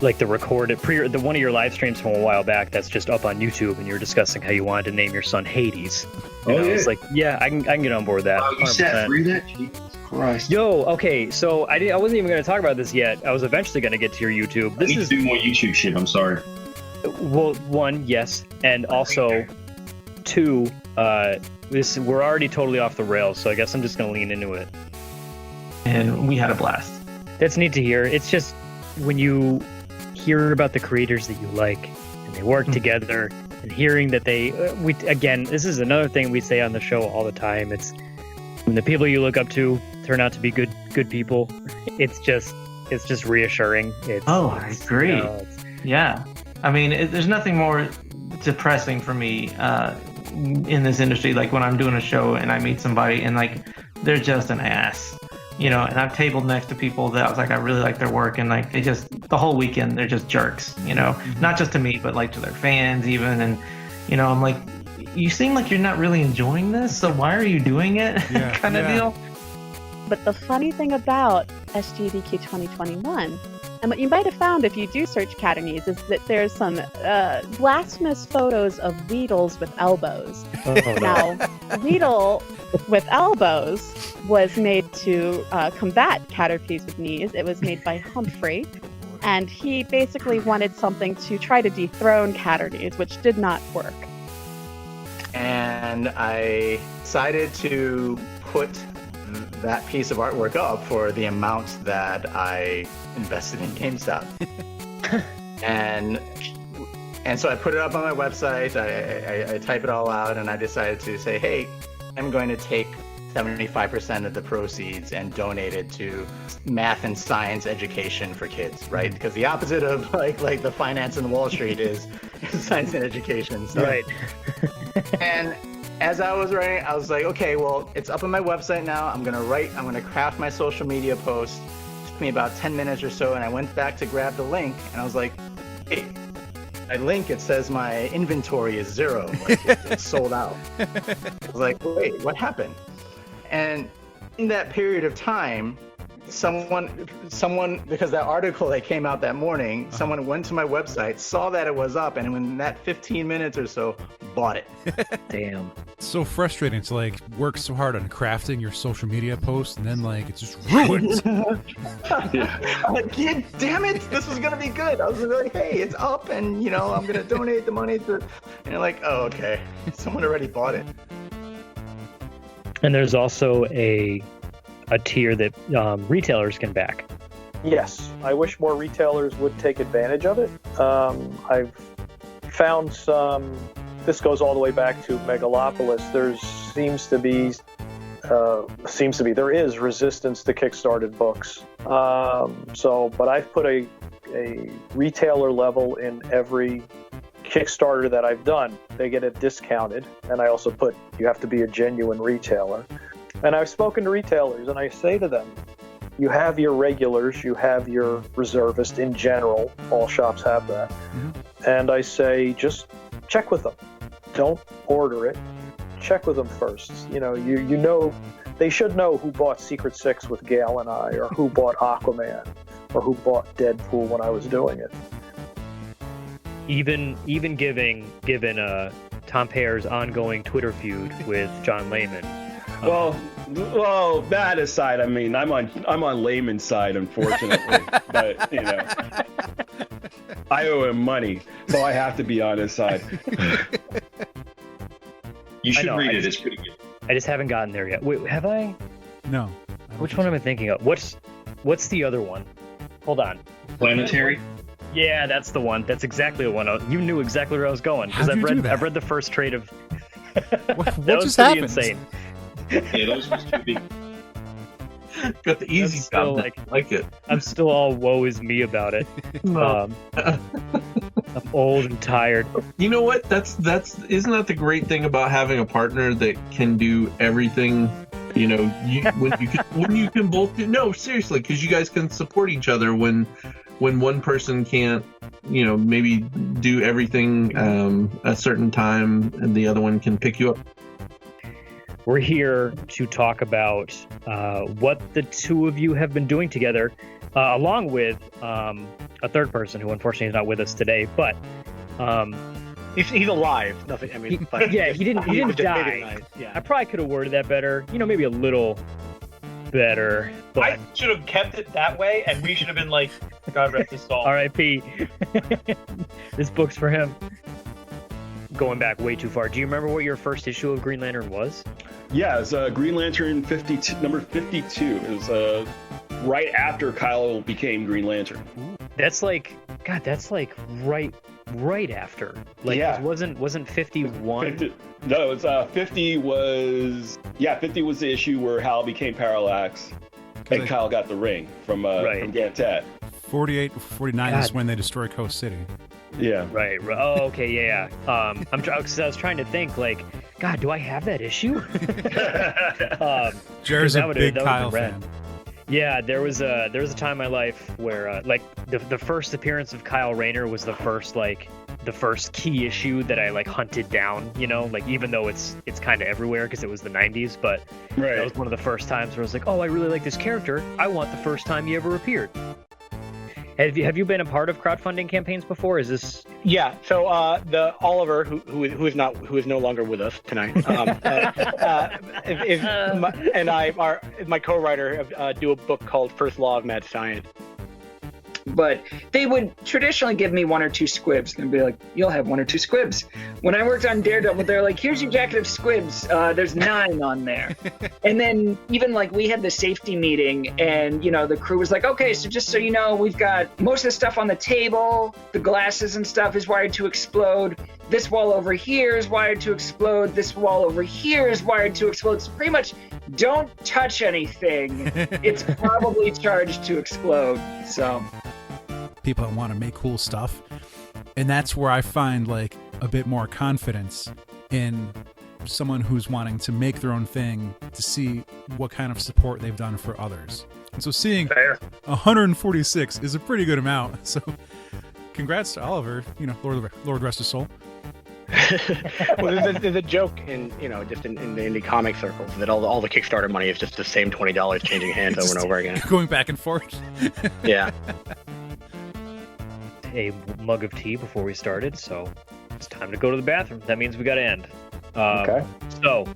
[SPEAKER 1] Like the recorded one of your live streams from a while back that's just up on YouTube, and you're discussing how you wanted to name your son Hades. And I was like, yeah, I can get on board with that.
[SPEAKER 3] Oh, you
[SPEAKER 1] 100%.
[SPEAKER 3] sat through that? Jesus Christ.
[SPEAKER 1] Yo, okay, so I wasn't even going to talk about this yet. I was eventually going to get to your YouTube.
[SPEAKER 3] I need to do more YouTube shit, I'm sorry.
[SPEAKER 1] Well, one, yes, and also, two, we're already totally off the rails, so I guess I'm just going to lean into it.
[SPEAKER 6] And we had a blast.
[SPEAKER 1] That's neat to hear. It's just when you hear about the creators that you like and they work together, and hearing that again, this is another thing we say on the show all the time. It's when the people you look up to turn out to be good people. It's just reassuring.
[SPEAKER 6] I agree. Yeah. I mean, there's nothing more depressing for me in this industry, like when I'm doing a show and I meet somebody and like they're just an ass, and I've tabled next to people that I was like, I really like their work, and like they just the whole weekend they're just jerks, not just to me but like to their fans even, and I'm like, you seem like you're not really enjoying this, so why are you doing it? Kind of deal.
[SPEAKER 9] But the funny thing about SGDQ 2021. And what you might have found if you do search Catanese is that there's some blasphemous photos of Weedles with elbows.
[SPEAKER 1] Oh,
[SPEAKER 9] Now, Weedle with elbows was made to combat Caterpies with knees. It was made by Humphrey. And he basically wanted something to try to dethrone Catanese, which did not work.
[SPEAKER 17] And I decided to put that piece of artwork up for the amount that I invested in GameStop. and so I put it up on my website. I type it all out, and I decided to say, hey, I'm going to take 75% of the proceeds and donate it to math and science education for kids, right? Because the opposite of like the finance and Wall Street is science and education. So.
[SPEAKER 1] Right.
[SPEAKER 17] And as I was writing, I was like, okay, well, it's up on my website now. I'm gonna craft my social media post. It took me about 10 minutes or so, and I went back to grab the link, and I was like, hey, my link, it says my inventory is 0, like it's sold out. I was like, wait, what happened? And in that period of time, someone, because that article that came out that morning, someone went to my website, saw that it was up, and in that 15 minutes or so, bought it.
[SPEAKER 1] Damn.
[SPEAKER 2] It's so frustrating to like work so hard on crafting your social media post, and then like it's just ruined.
[SPEAKER 17] I'm like, yeah, damn it, this was gonna be good. I was like, hey, it's up, and I'm gonna donate the money to. And you're like, oh, okay, someone already bought it.
[SPEAKER 1] And there's also a tier that retailers can back.
[SPEAKER 14] Yes, I wish more retailers would take advantage of it. I've found some. This goes all the way back to Megalopolis. There there is resistance to Kickstarted books. But I've put a retailer level in every Kickstarter that I've done. They get it discounted, and I also put you have to be a genuine retailer. And I've spoken to retailers, and I say to them, you have your regulars, you have your reservists in general. All shops have that. Mm-hmm. And I say, just check with them. Don't order it. Check with them first. You know, they should know who bought Secret Six with Gail and I, or who bought Aquaman, or who bought Deadpool when I was doing it.
[SPEAKER 1] Even given Tom Pear's ongoing Twitter feud with John Layman.
[SPEAKER 11] Well, that aside, I mean, I'm on Layman's side, unfortunately, but I owe him money, so I have to be on his side.
[SPEAKER 3] You should read it. It's pretty good.
[SPEAKER 1] I just haven't gotten there yet. Wait, have I?
[SPEAKER 2] No.
[SPEAKER 1] Which one am I thinking of? What's the other one? Hold on.
[SPEAKER 3] Planetary?
[SPEAKER 1] Yeah, that's the one. That's exactly the one. You knew exactly where I was going because I've read the first trade of.
[SPEAKER 2] What
[SPEAKER 1] that was
[SPEAKER 2] just
[SPEAKER 1] pretty
[SPEAKER 2] happened?
[SPEAKER 1] Insane.
[SPEAKER 3] Yeah, those was too big.
[SPEAKER 13] Got the easy
[SPEAKER 1] still,
[SPEAKER 13] job. Like it.
[SPEAKER 1] I'm still all woe is me about it. I'm old and tired.
[SPEAKER 13] You know what? Isn't that the great thing about having a partner that can do everything? When you can both do. No, seriously, because you guys can support each other when one person can't, maybe do everything a certain time, and the other one can pick you up.
[SPEAKER 1] We're here to talk about what the two of you have been doing together, along with a third person who unfortunately is not with us today. But
[SPEAKER 18] he's alive. Nothing. I mean, but
[SPEAKER 1] he didn't die.
[SPEAKER 18] Yeah.
[SPEAKER 1] I probably could have worded that better. Maybe a little better. But
[SPEAKER 6] I should have kept it that way, and we should have been like, God rest his soul.
[SPEAKER 1] R.I.P. This book's for him. Going back way too far. Do you remember what your first issue of Green Lantern was?
[SPEAKER 11] Yeah, it's Green Lantern 52, number 52. It was right after Kyle became Green Lantern.
[SPEAKER 1] That's like right after. Like,
[SPEAKER 11] yeah.
[SPEAKER 1] It wasn't 51.
[SPEAKER 11] No, it's 50 was the issue where Hal became Parallax, and Kyle got the ring from Gantet.
[SPEAKER 2] 48, 49 is when they destroy Coast City.
[SPEAKER 11] Yeah.
[SPEAKER 1] Right. Oh, okay. Yeah. Because I was trying to think, like, God, do I have that issue?
[SPEAKER 2] Jerry's a big Kyle fan.
[SPEAKER 1] Yeah, there was a time in my life where the first appearance of Kyle Rayner was the first like the first key issue that I like hunted down, you know, like even though it's kind of everywhere because it was the 90s, but that was one of the first times where I was like, oh, I really like this character. I want the first time he ever appeared. Have you been a part of crowdfunding campaigns before? Is this?
[SPEAKER 18] Yeah. So the Oliver, who is no longer with us tonight, and I are my co-writer do a book called First Law of Mad Science.
[SPEAKER 19] But they would traditionally give me 1 or 2 squibs and be like, you'll have 1 or 2 squibs. When I worked on Daredevil, they're like, here's your jacket of squibs. There's 9 on there. And then even like we had the safety meeting and, you know, the crew was like, okay, so just so you know, we've got most of the stuff on the table. The glasses and stuff is wired to explode. This wall over here is wired to explode. This wall over here is wired to explode. So pretty much don't touch anything. It's probably charged to explode. So
[SPEAKER 2] people that want to make cool stuff, and that's where I find like a bit more confidence in someone who's wanting to make their own thing to see what kind of support they've done for others. And so seeing 146 is a pretty good amount. So congrats to Oliver, you know, Lord rest his soul.
[SPEAKER 18] Well, there's a joke in, you know, just in the indie comic circles that all the Kickstarter money is just the same $20 changing hands over and over again.
[SPEAKER 2] Going back and forth.
[SPEAKER 18] Yeah.
[SPEAKER 1] A mug of tea before we started, so it's time to go to the bathroom. That means we got to end. Okay. So,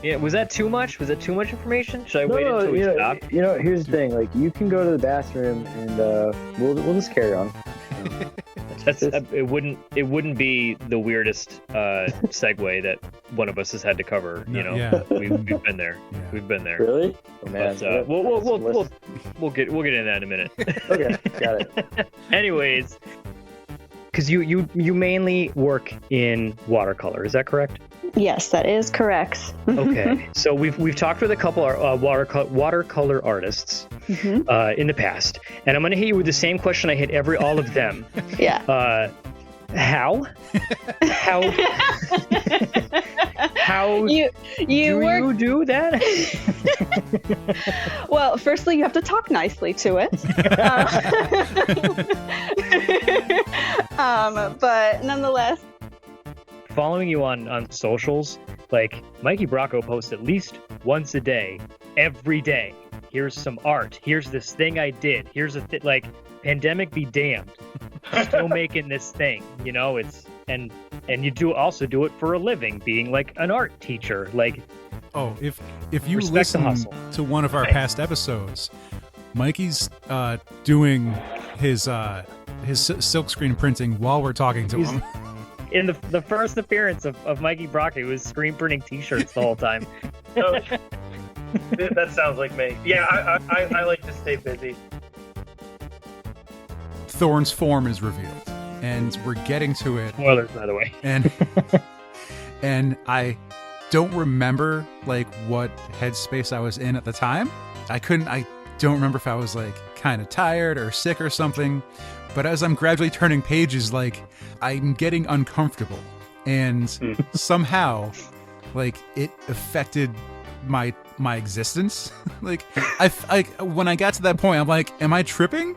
[SPEAKER 1] yeah, was that too much? Was that too much information? Should I wait until we stop?
[SPEAKER 20] You know, here's the thing. Like, you can go to the bathroom, and we'll just carry on.
[SPEAKER 1] It wouldn't be the weirdest segue that one of us has had to cover. You know, we've been there. Yeah. We've been there.
[SPEAKER 20] Really? Oh, man.
[SPEAKER 1] But, we'll get into that in a minute.
[SPEAKER 20] Okay, got it.
[SPEAKER 1] Anyways, because you mainly work in watercolor, is that correct?
[SPEAKER 21] Yes, that is correct.
[SPEAKER 1] Okay, so we've talked with a couple of watercolor artists in the past, and I'm going to hit you with the same question I hit all of them.
[SPEAKER 21] Yeah.
[SPEAKER 1] How
[SPEAKER 21] you
[SPEAKER 1] do that?
[SPEAKER 21] Well, firstly, you have to talk nicely to it. But nonetheless,
[SPEAKER 1] following you on socials, like Mikey Bracco posts at least once a day, every day. Here's some art. Here's this thing I did. Here's like, pandemic be damned. Still making this thing, you know. It's and you also do it for a living, being like an art teacher. Like,
[SPEAKER 2] oh, if you listen to one of our past episodes, Mikey's doing his silkscreen printing while we're talking to him.
[SPEAKER 1] In the first appearance of Mikey Bracco, he was screen printing T-shirts the whole time.
[SPEAKER 6] That sounds like me. Yeah, I like to stay busy.
[SPEAKER 2] Thorn's form is revealed, and we're getting to it.
[SPEAKER 1] Spoilers, by the way.
[SPEAKER 2] And I don't remember like what headspace I was in at the time. I don't remember if I was like kind of tired or sick or something. But as I'm gradually turning pages, like I'm getting uncomfortable, and somehow, like it affected my existence. Like I when I got to that point, I'm like, am I tripping?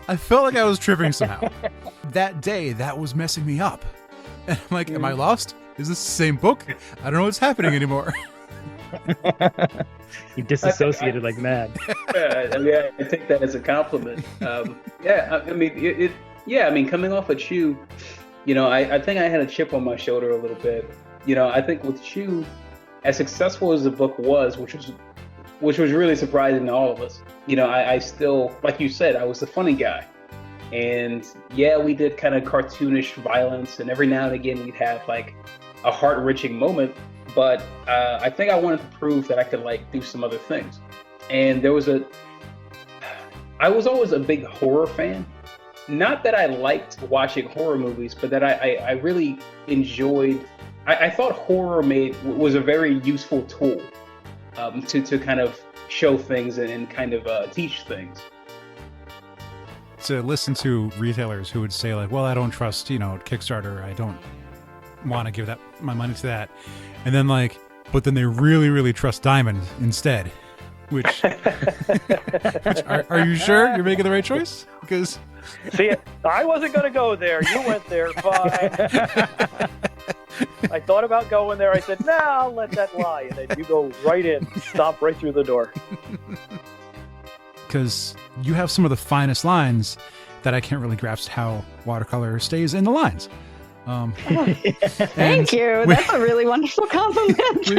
[SPEAKER 2] I felt like I was tripping somehow. That day, that was messing me up. And I'm like, am I lost? Is this the same book? I don't know what's happening anymore.
[SPEAKER 1] You disassociated like mad.
[SPEAKER 5] Yeah, I take that as a compliment. I mean, coming off of Chew, you know, I think I had a chip on my shoulder a little bit. You know, I think with Chew, as successful as the book was, which was really surprising to all of us. You know, I still, like you said, I was the funny guy. And yeah, we did kind of cartoonish violence, and every now and again we'd have like a heart-wrenching moment. But I think I wanted to prove that I could like do some other things. And I was always a big horror fan. Not that I liked watching horror movies, but that I really enjoyed. I thought horror was a very useful tool to kind of show things and kind of teach things.
[SPEAKER 2] To listen to retailers who would say like, well, I don't trust, you know, Kickstarter. I don't want to give my money to that. And then like, but then they really, really trust Diamond instead. Which are you sure you're making the right choice? Because
[SPEAKER 14] See, I wasn't going to go there. You went there. Fine. I thought about going there. I said, "No, I'll let that lie." And then you go right in, stop right through the door.
[SPEAKER 2] Because you have some of the finest lines that I can't really grasp how watercolor stays in the lines.
[SPEAKER 21] Thank you. That's a really wonderful compliment.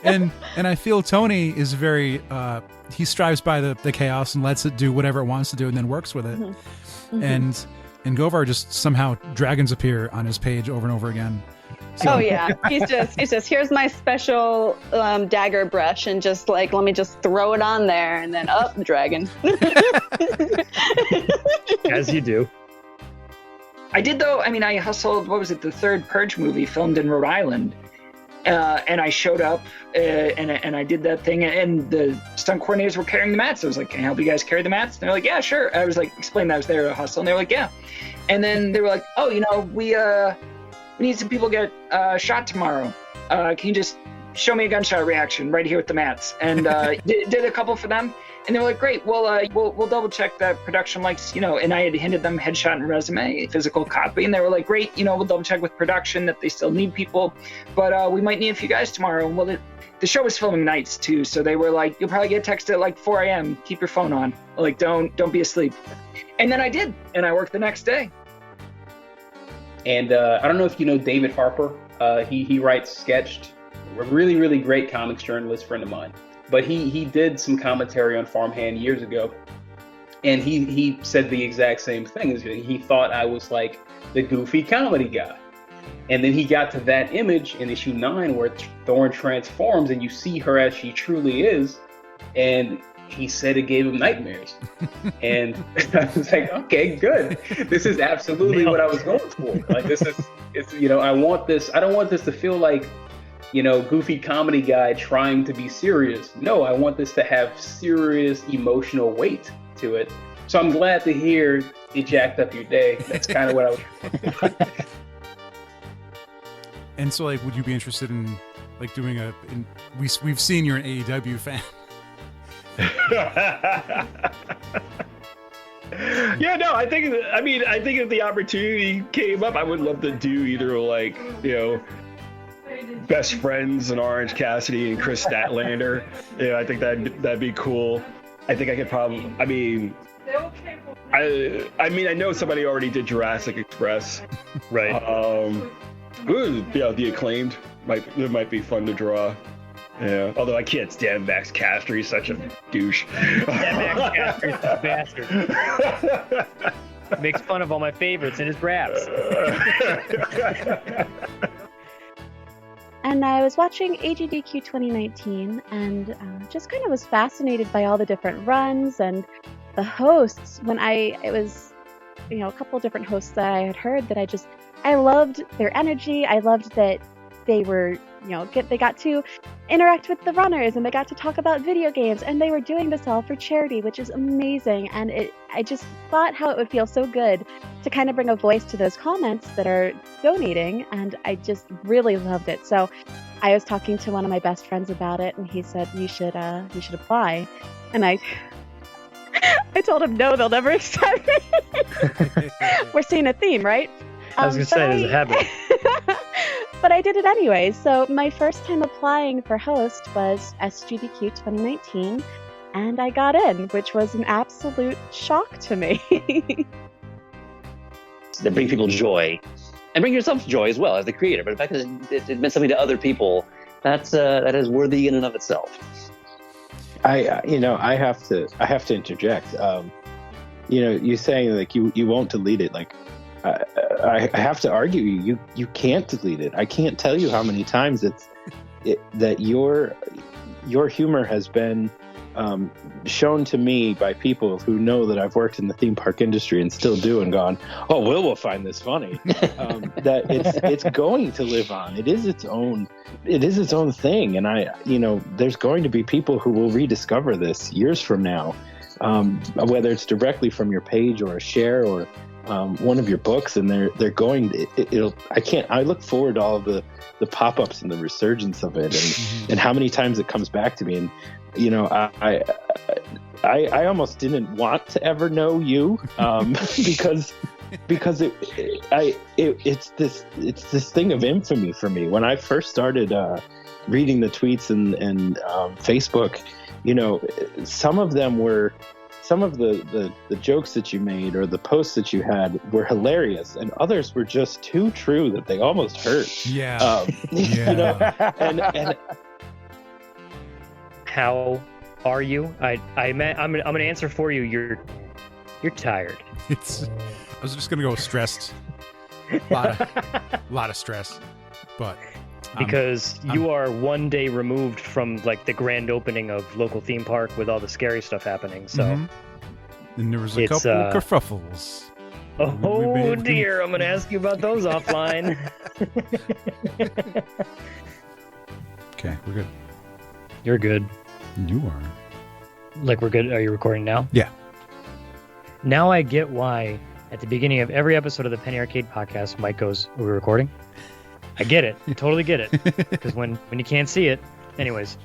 [SPEAKER 2] and I feel Tony is very he strives by the chaos and lets it do whatever it wants to do and then works with it.
[SPEAKER 21] Mm-hmm.
[SPEAKER 2] And Govar just somehow dragons appear on his page over and over again.
[SPEAKER 21] So. Oh yeah, he's just here's my special dagger brush and just like let me just throw it on there and then up the dragon.
[SPEAKER 1] As you do.
[SPEAKER 19] I did though. I mean, I hustled. What was it? The third Purge movie filmed in Rhode Island, and I showed up and I did that thing. And the stunt coordinators were carrying the mats. I was like, "Can I help you guys carry the mats?" And they're like, "Yeah, sure." I was like, explain that I was there to hustle, and they were like, "Yeah." And then they were like, "Oh, we need some people to get shot tomorrow. Can you just show me a gunshot reaction right here with the mats?" And did a couple for them. And they were like, "Great, we'll double check that production likes, and I had handed them headshot and resume, physical copy, and they were like, "Great, we'll double check with production that they still need people, but we might need a few guys tomorrow." Well, the show was filming nights too, so they were like, "You'll probably get texted at like 4 a.m. Keep your phone on. Like, don't be asleep." And then I did, and I worked the next day.
[SPEAKER 5] And I don't know if you know David Harper. He writes Sketched, a really, really great comics journalist friend of mine. But he did some commentary on Farmhand years ago, and he said the exact same thing. He thought I was like the goofy comedy guy. And then he got to that image in issue 9 where Thorn transforms and you see her as she truly is, and he said it gave him nightmares. And I was like, okay, good. This is absolutely what I was going for. Like I want this. I don't want this to feel like, goofy comedy guy trying to be serious. No, I want this to have serious emotional weight to it. So I'm glad to hear it jacked up your day. That's kind of what I was.
[SPEAKER 2] And so, would you be interested in doing we've seen you're an AEW fan.
[SPEAKER 11] Yeah, no, I think if the opportunity came up, I would love to do either Best Friends and Orange Cassidy and Chris Statlander. I think that'd be cool. I think I could probably. I know somebody already did Jurassic Express,
[SPEAKER 1] right?
[SPEAKER 11] The Acclaimed might be fun to draw. Yeah, although I can't stand Max Caster. He's such a douche.
[SPEAKER 1] Yeah, Max Caster's a bastard. Makes fun of all my favorites in his raps.
[SPEAKER 9] And I was watching AGDQ 2019 and just kind of was fascinated by all the different runs and the hosts. It was a couple of different hosts that I had heard that I loved their energy. I loved that they were, they got to interact with the runners and they got to talk about video games and they were doing this all for charity, which is amazing. And I just thought how it would feel so good to kind of bring a voice to those comments that are donating, and I just really loved it. So I was talking to one of my best friends about it, and he said you should apply, and I told him no, they'll never accept me. We're seeing a theme, right?
[SPEAKER 1] I was gonna say there's a habit.
[SPEAKER 9] But I did it anyway. So my first time applying for host was SGDQ 2019, and I got in, which was an absolute shock to me.
[SPEAKER 8] That bring people joy, and bring yourself joy as well as the creator. But the fact that it meant something to other people, that is worthy in and of itself.
[SPEAKER 20] I have to interject. You saying you won't delete it. I have to argue you can't delete it. I can't tell you how many times that your humor has been shown to me by people who know that I've worked in the theme park industry and still do, and gone, "Oh, Will find this funny." That it's going to live on. It is its own thing, and there's going to be people who will rediscover this years from now, whether it's directly from your page or a share or one of your books, and they're going. I look forward to all of the pop-ups and the resurgence of it, and how many times it comes back to me. And I almost didn't want to ever know you because it's this thing of infamy for me. When I first started reading the tweets and Facebook, some of the jokes that you made or the posts that you had were hilarious, and others were just too true that they almost hurt.
[SPEAKER 2] Yeah.
[SPEAKER 20] And
[SPEAKER 1] how are you? I'm gonna answer for you. You're tired.
[SPEAKER 2] I was just gonna go stressed. A lot of stress, but
[SPEAKER 1] because you are one day removed from like the grand opening of local theme park with all the scary stuff happening. So,
[SPEAKER 2] and there was a couple of kerfuffles.
[SPEAKER 1] Oh dear, I'm gonna ask you about those offline.
[SPEAKER 2] Okay, we're good.
[SPEAKER 1] You're good.
[SPEAKER 2] You are.
[SPEAKER 1] Like, we're good. Are you recording now?
[SPEAKER 2] Yeah.
[SPEAKER 1] Now I get why at the beginning of every episode of the Penny Arcade podcast, Mike goes, "Are we recording?" I get it. I totally get it. Because when you can't see it, anyways,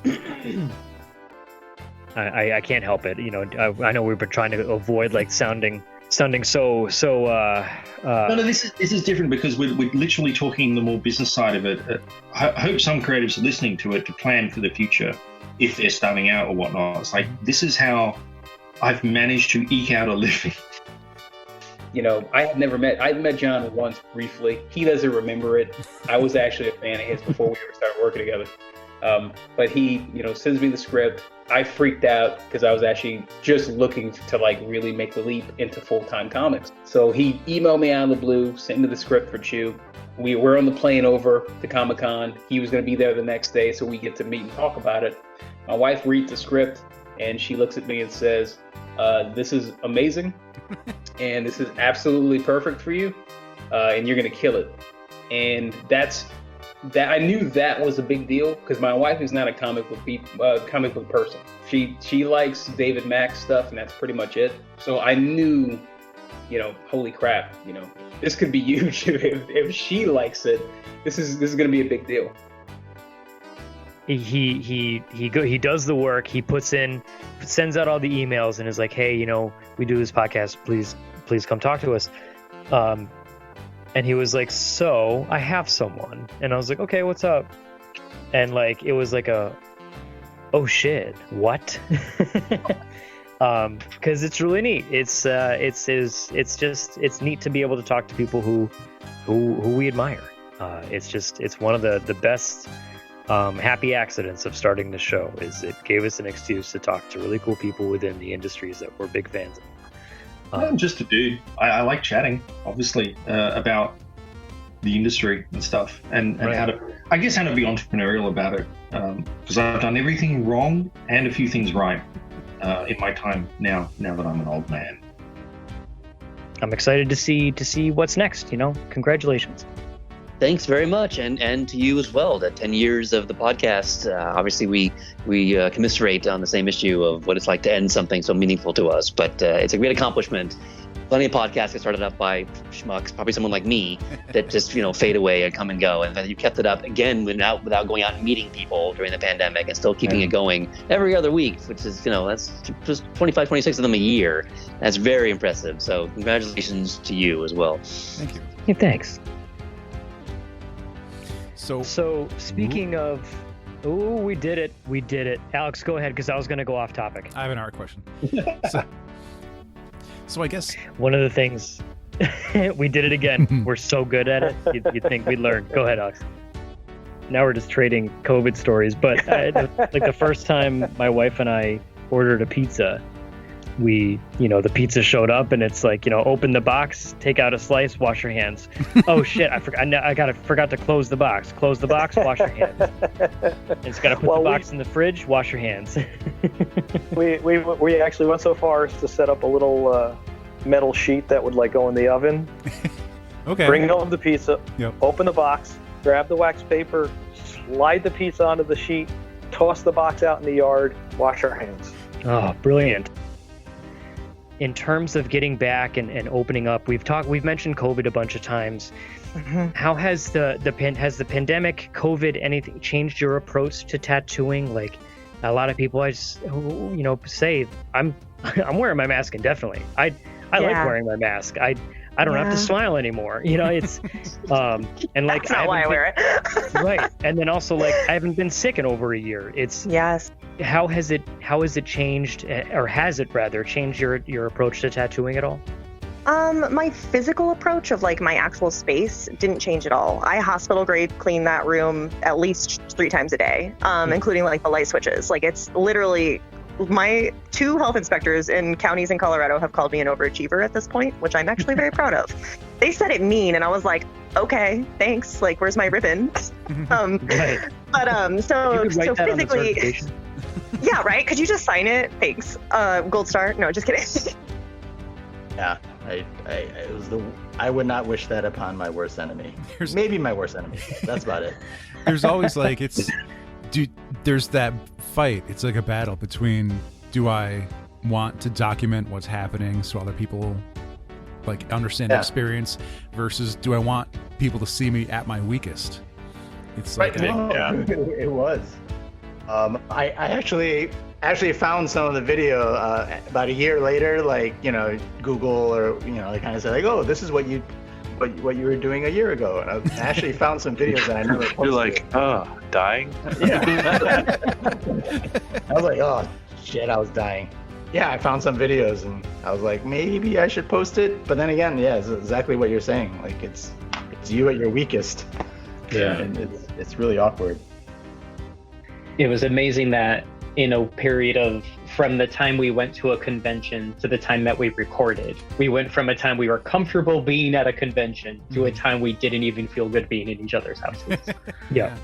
[SPEAKER 1] I can't help it. I know we've been trying to avoid like sounding so. No,
[SPEAKER 3] this is different because we're literally talking the more business side of it. I hope some creatives are listening to it to plan for the future if they're starting out or whatnot. It's like, this is how I've managed to eke out a living.
[SPEAKER 5] I've met John once briefly. He doesn't remember it. I was actually a fan of his before we ever started working together. But he, sends me the script. I freaked out because I was actually just looking to like really make the leap into full-time comics. So he emailed me out of the blue, sent me the script for Chew. We were on the plane over to Comic-Con. He was going to be there the next day, so we get to meet and talk about it. My wife reads the script, and she looks at me and says, "This is amazing, and this is absolutely perfect for you, and you're going to kill it." And that I knew that was a big deal because my wife is not a comic book person. She likes David Mack's stuff, and that's pretty much it. So I knew, holy crap, this could be huge. If she likes it, this is going to be a big deal.
[SPEAKER 1] He does the work. He sends out all the emails and is like, "Hey, we do this podcast. Please come talk to us." And he was like, "So I have someone," and I was like, "Okay, what's up?" And like, it was like oh shit, what? Because it's really neat. It's neat to be able to talk to people who we admire. It's one of the best happy accidents of starting the show is it gave us an excuse to talk to really cool people within the industries that we're big fans of.
[SPEAKER 3] I'm just a dude. I like chatting, obviously, about the industry and stuff, and right. how to be entrepreneurial about it. Because I've done everything wrong and a few things right in my time now that I'm an old man.
[SPEAKER 1] I'm excited to see what's next. Congratulations.
[SPEAKER 8] Thanks very much, and to you as well. The 10 years of the podcast. Obviously, we commiserate on the same issue of what it's like to end something so meaningful to us. But it's a great accomplishment. Plenty of podcasts get started up by schmucks, probably someone like me, that just fade away and come and go. And then you kept it up again without going out and meeting people during the pandemic, and still keeping it going every other week, which is that's just 25, 26 of them a year. That's very impressive. So congratulations to you as well.
[SPEAKER 2] Thank you.
[SPEAKER 1] Hey, thanks.
[SPEAKER 2] So
[SPEAKER 1] speaking of, we did it. Alex, go ahead, because I was going to go off topic.
[SPEAKER 2] I have an art question. So I guess
[SPEAKER 1] one of the things we did it again. We're so good at it. You'd think we'd learn. Go ahead, Alex. Now we're just trading COVID stories, but like the first time my wife and I ordered a pizza, the pizza showed up and it's like, open the box, take out a slice, wash your hands. Oh shit, I forgot to close the box. Close the box, wash your hands. It's got to put the box in the fridge, wash your hands.
[SPEAKER 14] we actually went so far as to set up a little metal sheet that would like go in the oven.
[SPEAKER 2] Okay.
[SPEAKER 14] Bring home the pizza,
[SPEAKER 2] yep.
[SPEAKER 14] Open the box, grab the wax paper, slide the pizza onto the sheet, toss the box out in the yard, wash our hands.
[SPEAKER 1] Oh, brilliant. in terms of getting back and opening up, we've mentioned COVID a bunch of times.
[SPEAKER 7] Mm-hmm.
[SPEAKER 1] How has the pandemic, COVID, anything changed your approach to tattooing? Like a lot of people, say I'm wearing my mask indefinitely. I like wearing my mask. I don't have to smile anymore. It's and like
[SPEAKER 7] that's not why I wear it.
[SPEAKER 1] Right. And then also like I haven't been sick in over a year.
[SPEAKER 7] Yes.
[SPEAKER 1] How has it changed, or has it rather changed your approach to tattooing at all?
[SPEAKER 7] My physical approach of like my actual space didn't change at all. I hospital grade clean that room at least 3 times a day, including like the light switches. Like it's literally, my 2 health inspectors in counties in Colorado have called me an overachiever at this point, which I'm actually very proud of. They said it mean, and I was like, okay, thanks. Like, where's my ribbon?
[SPEAKER 1] Right.
[SPEAKER 7] But so physically, yeah, right. Could you just sign it? Thanks. Gold star. No, just kidding.
[SPEAKER 17] Yeah, I would not wish that upon my worst enemy. Maybe my worst enemy. That's about it.
[SPEAKER 2] There's always like there's that fight. It's like a battle between, do I want to document what's happening so other people like understand the experience, versus do I want people to see me at my weakest? It's like
[SPEAKER 17] it was. I actually found some of the video about a year later, like Google or they kind of said like, oh, this is what you were doing a year ago, and I actually found some videos that I never posted.
[SPEAKER 16] You're like, oh, dying?
[SPEAKER 17] Yeah. I was like, oh shit, I was dying. Yeah, I found some videos and I was like, maybe I should post it, but then again, yeah, it's exactly what you're saying. Like it's you at your weakest.
[SPEAKER 5] Yeah,
[SPEAKER 17] and it's really awkward.
[SPEAKER 5] It was amazing that in a period of, from the time we went to a convention to the time that we recorded, we went from a time we were comfortable being at a convention to a time we didn't even feel good being in each other's houses.
[SPEAKER 2] Yeah.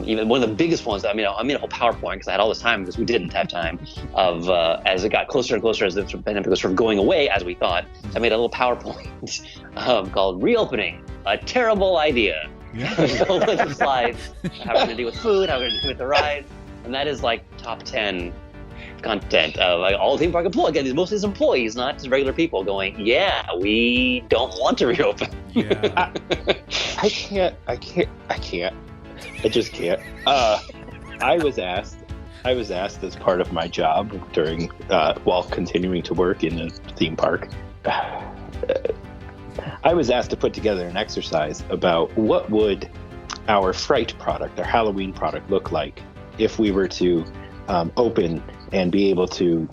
[SPEAKER 8] Even one of the biggest ones, I made a whole PowerPoint because I had all this time, because we didn't have time, of as it got closer and closer, as the pandemic was sort of going away as we thought, I made a little PowerPoint called Reopening, a Terrible Idea.
[SPEAKER 2] Yeah.
[SPEAKER 8] There's a whole bunch of slides, how we're going to deal with food, how we're going to deal with the rides, and that is like top 10 content of like all the theme park employees. Again, these mostly as employees, not just regular people going, yeah, we don't want to reopen.
[SPEAKER 2] Yeah.
[SPEAKER 20] I can't. I just can't. I was asked as part of my job during while continuing to work in a theme park. I was asked to put together an exercise about what would our Fright product, our Halloween product, look like if we were to open and be able to,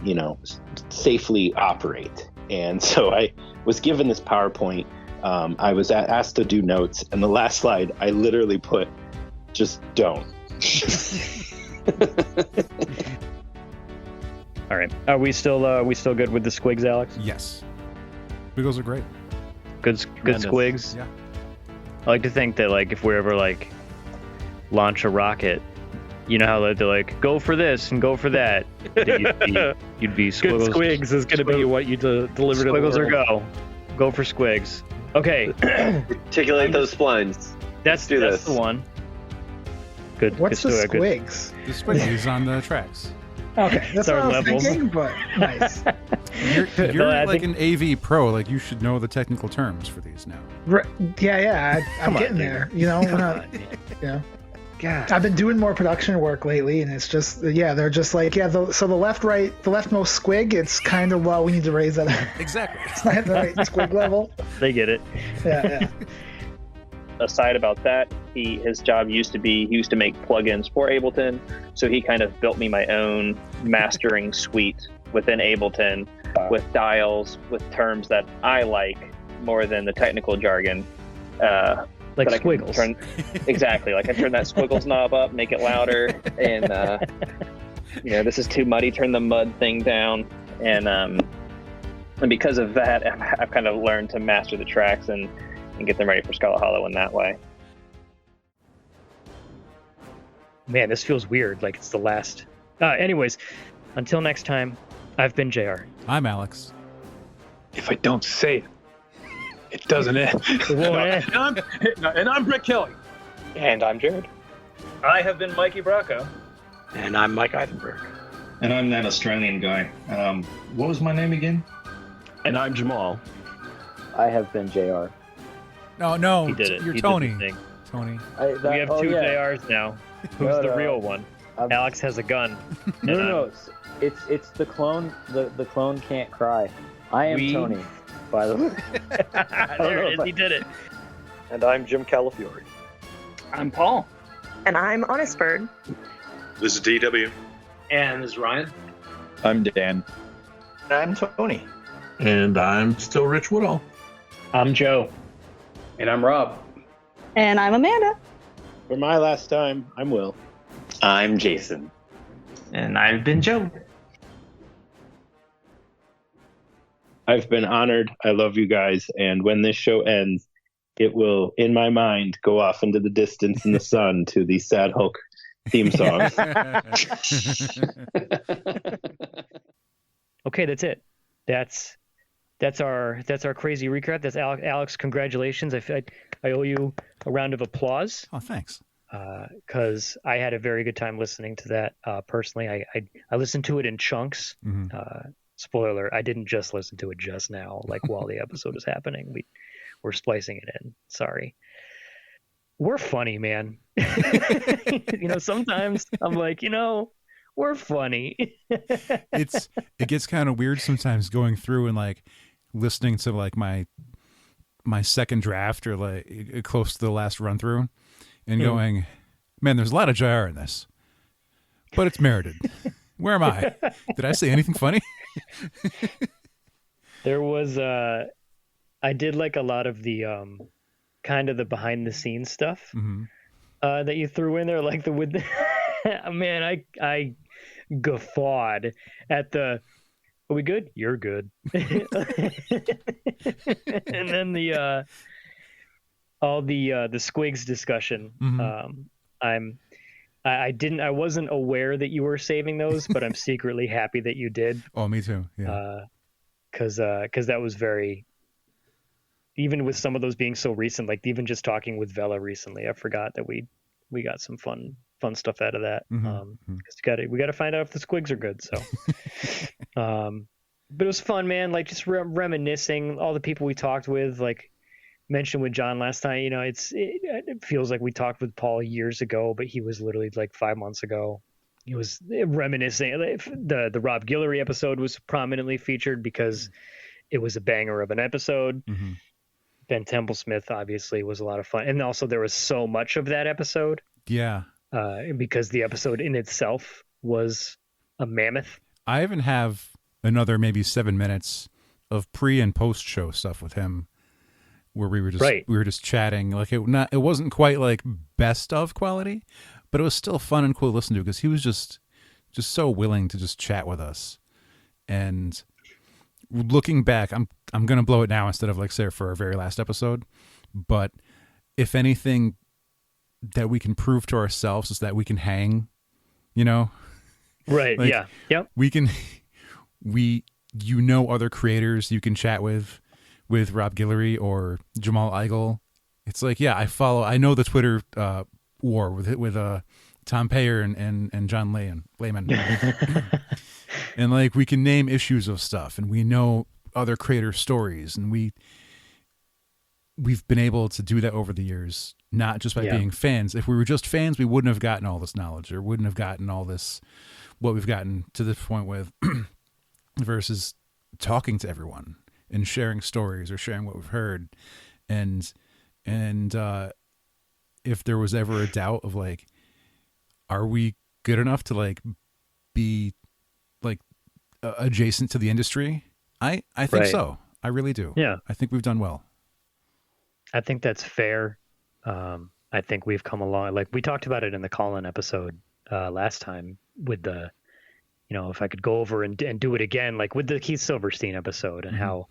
[SPEAKER 20] safely operate. And so I was given this PowerPoint. I was asked to do notes, and the last slide, I literally put, just don't.
[SPEAKER 1] All right. Are we still good with the squigs, Alex?
[SPEAKER 2] Yes. Squiggles are great.
[SPEAKER 1] Good squigs.
[SPEAKER 2] Yeah.
[SPEAKER 1] I like to think that like if we ever like launch a rocket, you know how they're like, go for this and go for that. You'd be squiggles.
[SPEAKER 6] Good squigs is going to be what you deliver to the
[SPEAKER 1] Squiggles or
[SPEAKER 6] world.
[SPEAKER 1] go for squigs. Okay.
[SPEAKER 8] Articulate those splines.
[SPEAKER 1] That's the one. Good.
[SPEAKER 10] What's
[SPEAKER 1] good
[SPEAKER 10] the
[SPEAKER 1] story,
[SPEAKER 10] squigs?
[SPEAKER 2] The squiggles on the tracks.
[SPEAKER 10] Okay, that's what I was thinking, but nice.
[SPEAKER 2] You're like an AV pro. Like you should know the technical terms for these now.
[SPEAKER 10] Right. Yeah. I'm getting there. God. I've been doing more production work lately, and it's just they're just like the leftmost squig. It's kind of we need to raise that.
[SPEAKER 2] Exactly.
[SPEAKER 10] It's not at the right squig level.
[SPEAKER 1] They get it.
[SPEAKER 10] Yeah.
[SPEAKER 4] Aside about that, his job used to make plugins for Ableton, so he kind of built me my own mastering suite within Ableton with dials, with terms that I like more than the technical jargon.
[SPEAKER 1] Like squiggles.
[SPEAKER 4] Exactly. Like I turn that squiggles knob up, make it louder, and this is too muddy, turn the mud thing down, and because of that, I've kind of learned to master the tracks and get them ready for Scarlet Hollow in that way.
[SPEAKER 1] Man, this feels weird. Like it's the last. Anyways, until next time, I've been JR.
[SPEAKER 2] I'm Alex.
[SPEAKER 12] If I don't say it, it doesn't end. And I'm Brett Kelly.
[SPEAKER 4] And I'm Jared.
[SPEAKER 6] I have been Mikey Bracco.
[SPEAKER 18] And I'm Mike Eisenberg.
[SPEAKER 3] And I'm that Australian guy. What was my name again?
[SPEAKER 11] And I'm Jamal.
[SPEAKER 15] I have been JR.
[SPEAKER 2] No,
[SPEAKER 1] He did it.
[SPEAKER 2] You're
[SPEAKER 1] He did
[SPEAKER 2] Tony.
[SPEAKER 1] the thing.
[SPEAKER 2] Tony.
[SPEAKER 1] We have two JRs now. Who's the real one? Alex has a gun.
[SPEAKER 15] No. It's the clone. The clone can't cry. I am Tony, by the way.
[SPEAKER 1] There it is. He did it.
[SPEAKER 14] And I'm Jim Calafiore.
[SPEAKER 19] I'm Paul.
[SPEAKER 7] And I'm Honest Bird.
[SPEAKER 16] This is DW.
[SPEAKER 22] And this is Ryan.
[SPEAKER 16] I'm Dan.
[SPEAKER 17] And I'm Tony.
[SPEAKER 13] And I'm still Rich Woodall.
[SPEAKER 22] I'm Joe.
[SPEAKER 5] And I'm Rob.
[SPEAKER 21] And I'm Amanda.
[SPEAKER 20] For my last time, I'm Will.
[SPEAKER 8] I'm Jason.
[SPEAKER 6] And I've been Joe.
[SPEAKER 20] I've been honored. I love you guys. And when this show ends, it will, in my mind, go off into the distance in the sun to the Sad Hulk theme song.
[SPEAKER 1] Okay, that's it. That's our crazy recap. That's Alex. Congratulations. I owe you a round of applause.
[SPEAKER 2] Oh, thanks.
[SPEAKER 1] Because I had a very good time listening to that. Personally, I listened to it in chunks.
[SPEAKER 2] Mm-hmm.
[SPEAKER 1] Spoiler: I didn't just listen to it just now, like while the episode was happening. We're splicing it in. Sorry. We're funny, man. Sometimes I'm like, we're funny.
[SPEAKER 2] It gets kind of weird sometimes going through and like listening to like my second draft or like close to the last run through and going, man, there's a lot of JR in this, but it's merited. Where am I? Did I say anything funny?
[SPEAKER 1] There was I did like a lot of the kind of the behind the scenes stuff that you threw in there, like man, I guffawed at the are we good? You're good. And then the all the squigs discussion. I wasn't aware that you were saving those, but I'm secretly happy that you did.
[SPEAKER 2] Oh, me too. Yeah.
[SPEAKER 1] Because that was very, even with some of those being so recent, like even just talking with Vela recently, I forgot that we got some fun stuff out of that. Because we got to find out if the squigs are good. So, but it was fun, man. Like just reminiscing all the people we talked with, like mentioned with John last time. It feels like we talked with Paul years ago, but he was literally like 5 months ago. He was reminiscing. The Rob Guillory episode was prominently featured because it was a banger of an episode. Ben Templesmith obviously was a lot of fun, and also there was so much of that episode.
[SPEAKER 2] Yeah.
[SPEAKER 1] Because the episode in itself was a mammoth.
[SPEAKER 2] I even have another maybe 7 minutes of pre and post show stuff with him, where we were just chatting. Like it wasn't quite like best of quality, but it was still fun and cool to listen to because he was just so willing to just chat with us. And looking back, I'm gonna blow it now instead of like say for our very last episode. But if anything that we can prove to ourselves is that we can hang,
[SPEAKER 1] right?
[SPEAKER 2] Like,
[SPEAKER 1] yeah, yep.
[SPEAKER 2] We can, other creators you can chat with Rob Guillory or Jamal Eigel. It's like, yeah, I know the Twitter war with Tom Payer and John Layman. And like we can name issues of stuff and we know other creator stories and we've been able to do that over the years, not just by being fans. If we were just fans, we wouldn't have gotten all this knowledge or wouldn't have gotten all this, what we've gotten to this point with versus talking to everyone and sharing stories or sharing what we've heard. And if there was ever a doubt of like, are we good enough to like be like adjacent to the industry? I think so. I really do.
[SPEAKER 1] Yeah.
[SPEAKER 2] I think we've done well.
[SPEAKER 1] I think that's fair. I think we've come along. Like we talked about it in the call-in episode last time with the, if I could go over and do it again, like with the Keith Silverstein episode and how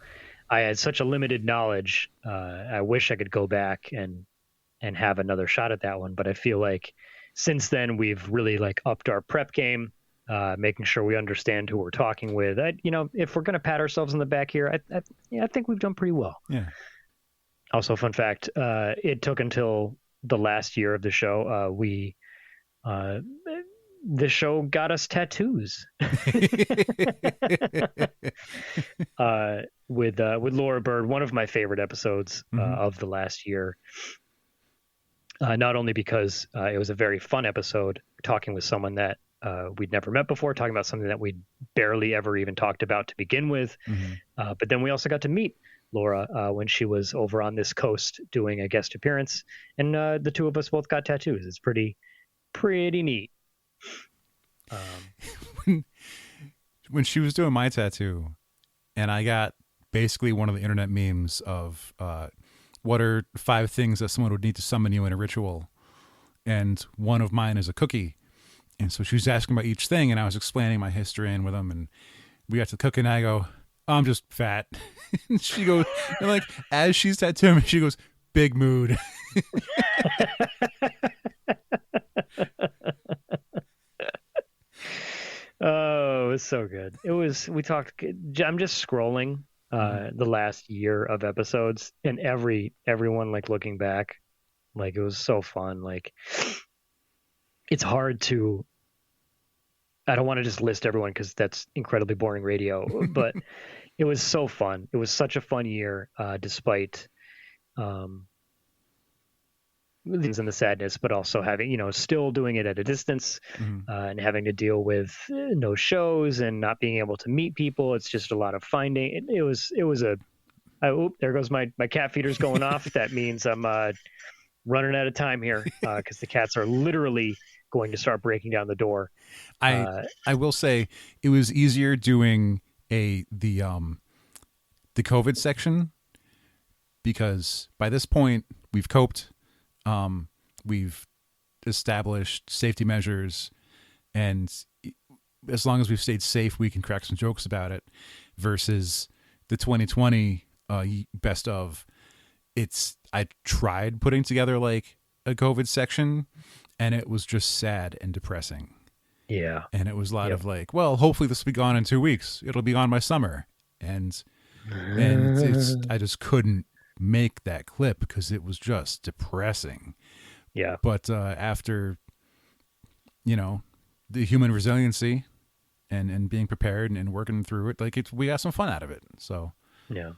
[SPEAKER 1] I had such a limited knowledge. I wish I could go back and have another shot at that one. But I feel like since then we've really like upped our prep game, making sure we understand who we're talking with. If we're going to pat ourselves on the back here, I think we've done pretty well.
[SPEAKER 2] Yeah.
[SPEAKER 1] Also, fun fact, it took until the last year of the show. We the show got us tattoos. With Laura Bird, one of my favorite episodes of the last year. Not only because it was a very fun episode, talking with someone that we'd never met before, talking about something that we'd barely ever even talked about to begin with, but then we also got to meet Laura when she was over on this coast doing a guest appearance, and the two of us both got tattoos. It's pretty neat.
[SPEAKER 2] When she was doing my tattoo, and I got basically one of the internet memes of what are 5 things that someone would need to summon you in a ritual, and one of mine is a cookie. And so she was asking about each thing, and I was explaining my history and with them, and we got to the cookie, and I go, oh, I'm just fat. And she goes, and like, as she's tattooing me, she goes, big mood.
[SPEAKER 1] Oh, it was so good. I'm just scrolling the last year of episodes, and everyone, like, looking back, like, it was so fun. Like, it's hard to, I don't want to just list everyone because that's incredibly boring radio, but it was so fun. It was such a fun year, despite things and the sadness, but also having, still doing it at a distance, and having to deal with no shows and not being able to meet people. It's just a lot of finding. It was there goes my cat feeder's going off. That means I'm running out of time here because the cats are literally going to start breaking down the door.
[SPEAKER 2] I will say it was easier doing the COVID section, because by this point we've coped. We've established safety measures, and as long as we've stayed safe, we can crack some jokes about it, versus the 2020 best of. I tried putting together like a COVID section, and it was just sad and depressing.
[SPEAKER 1] Yeah.
[SPEAKER 2] And it was a lot of like, well, hopefully this will be gone in 2 weeks. It'll be gone by summer. And I just couldn't make that clip because it was just depressing.
[SPEAKER 1] Yeah.
[SPEAKER 2] But after, the human resiliency and being prepared and working through it, like we got some fun out of it. So
[SPEAKER 1] yeah.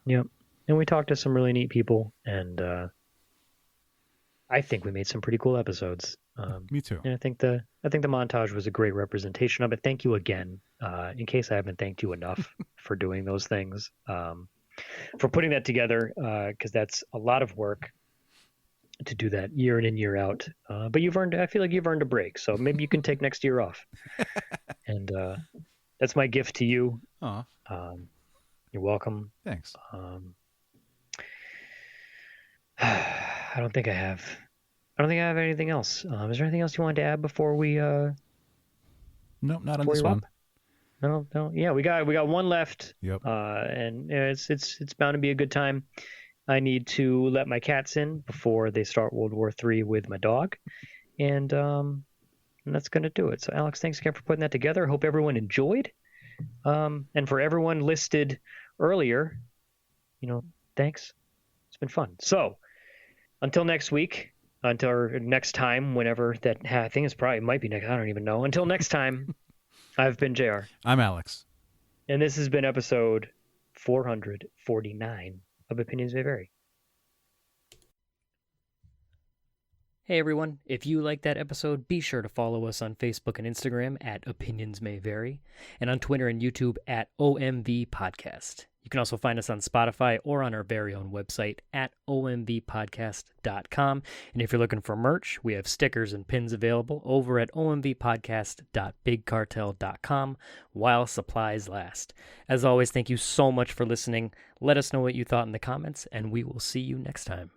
[SPEAKER 2] Yep.
[SPEAKER 1] And we talked to some really neat people, and I think we made some pretty cool episodes.
[SPEAKER 2] Me too.
[SPEAKER 1] And I think the montage was a great representation of it. Thank you again, in case I haven't thanked you enough for doing those things, for putting that together, because that's a lot of work to do that year in and year out. But I feel like you've earned a break, so maybe you can take next year off. And that's my gift to you.
[SPEAKER 2] Aw.
[SPEAKER 1] You're welcome.
[SPEAKER 2] Thanks.
[SPEAKER 1] I don't think I have anything else. Is there anything else you wanted to add before we?
[SPEAKER 2] Nope, not on this one.
[SPEAKER 1] No. Yeah, we got one left.
[SPEAKER 2] Yep.
[SPEAKER 1] And it's bound to be a good time. I need to let my cats in before they start World War III with my dog, and that's gonna do it. So, Alex, thanks again for putting that together. Hope everyone enjoyed. And for everyone listed earlier, thanks. It's been fun. So, until next week, until next time, whenever that thing is, might be next. I don't even know. Until next time, I've been JR.
[SPEAKER 2] I'm Alex.
[SPEAKER 1] And this has been episode 449 of Opinions May Vary. Hey everyone, if you liked that episode, be sure to follow us on Facebook and Instagram at Opinions May Vary, and on Twitter and YouTube at OMV Podcast. You can also find us on Spotify or on our very own website at omvpodcast.com. And if you're looking for merch, we have stickers and pins available over at omvpodcast.bigcartel.com while supplies last. As always, thank you so much for listening. Let us know what you thought in the comments, and we will see you next time.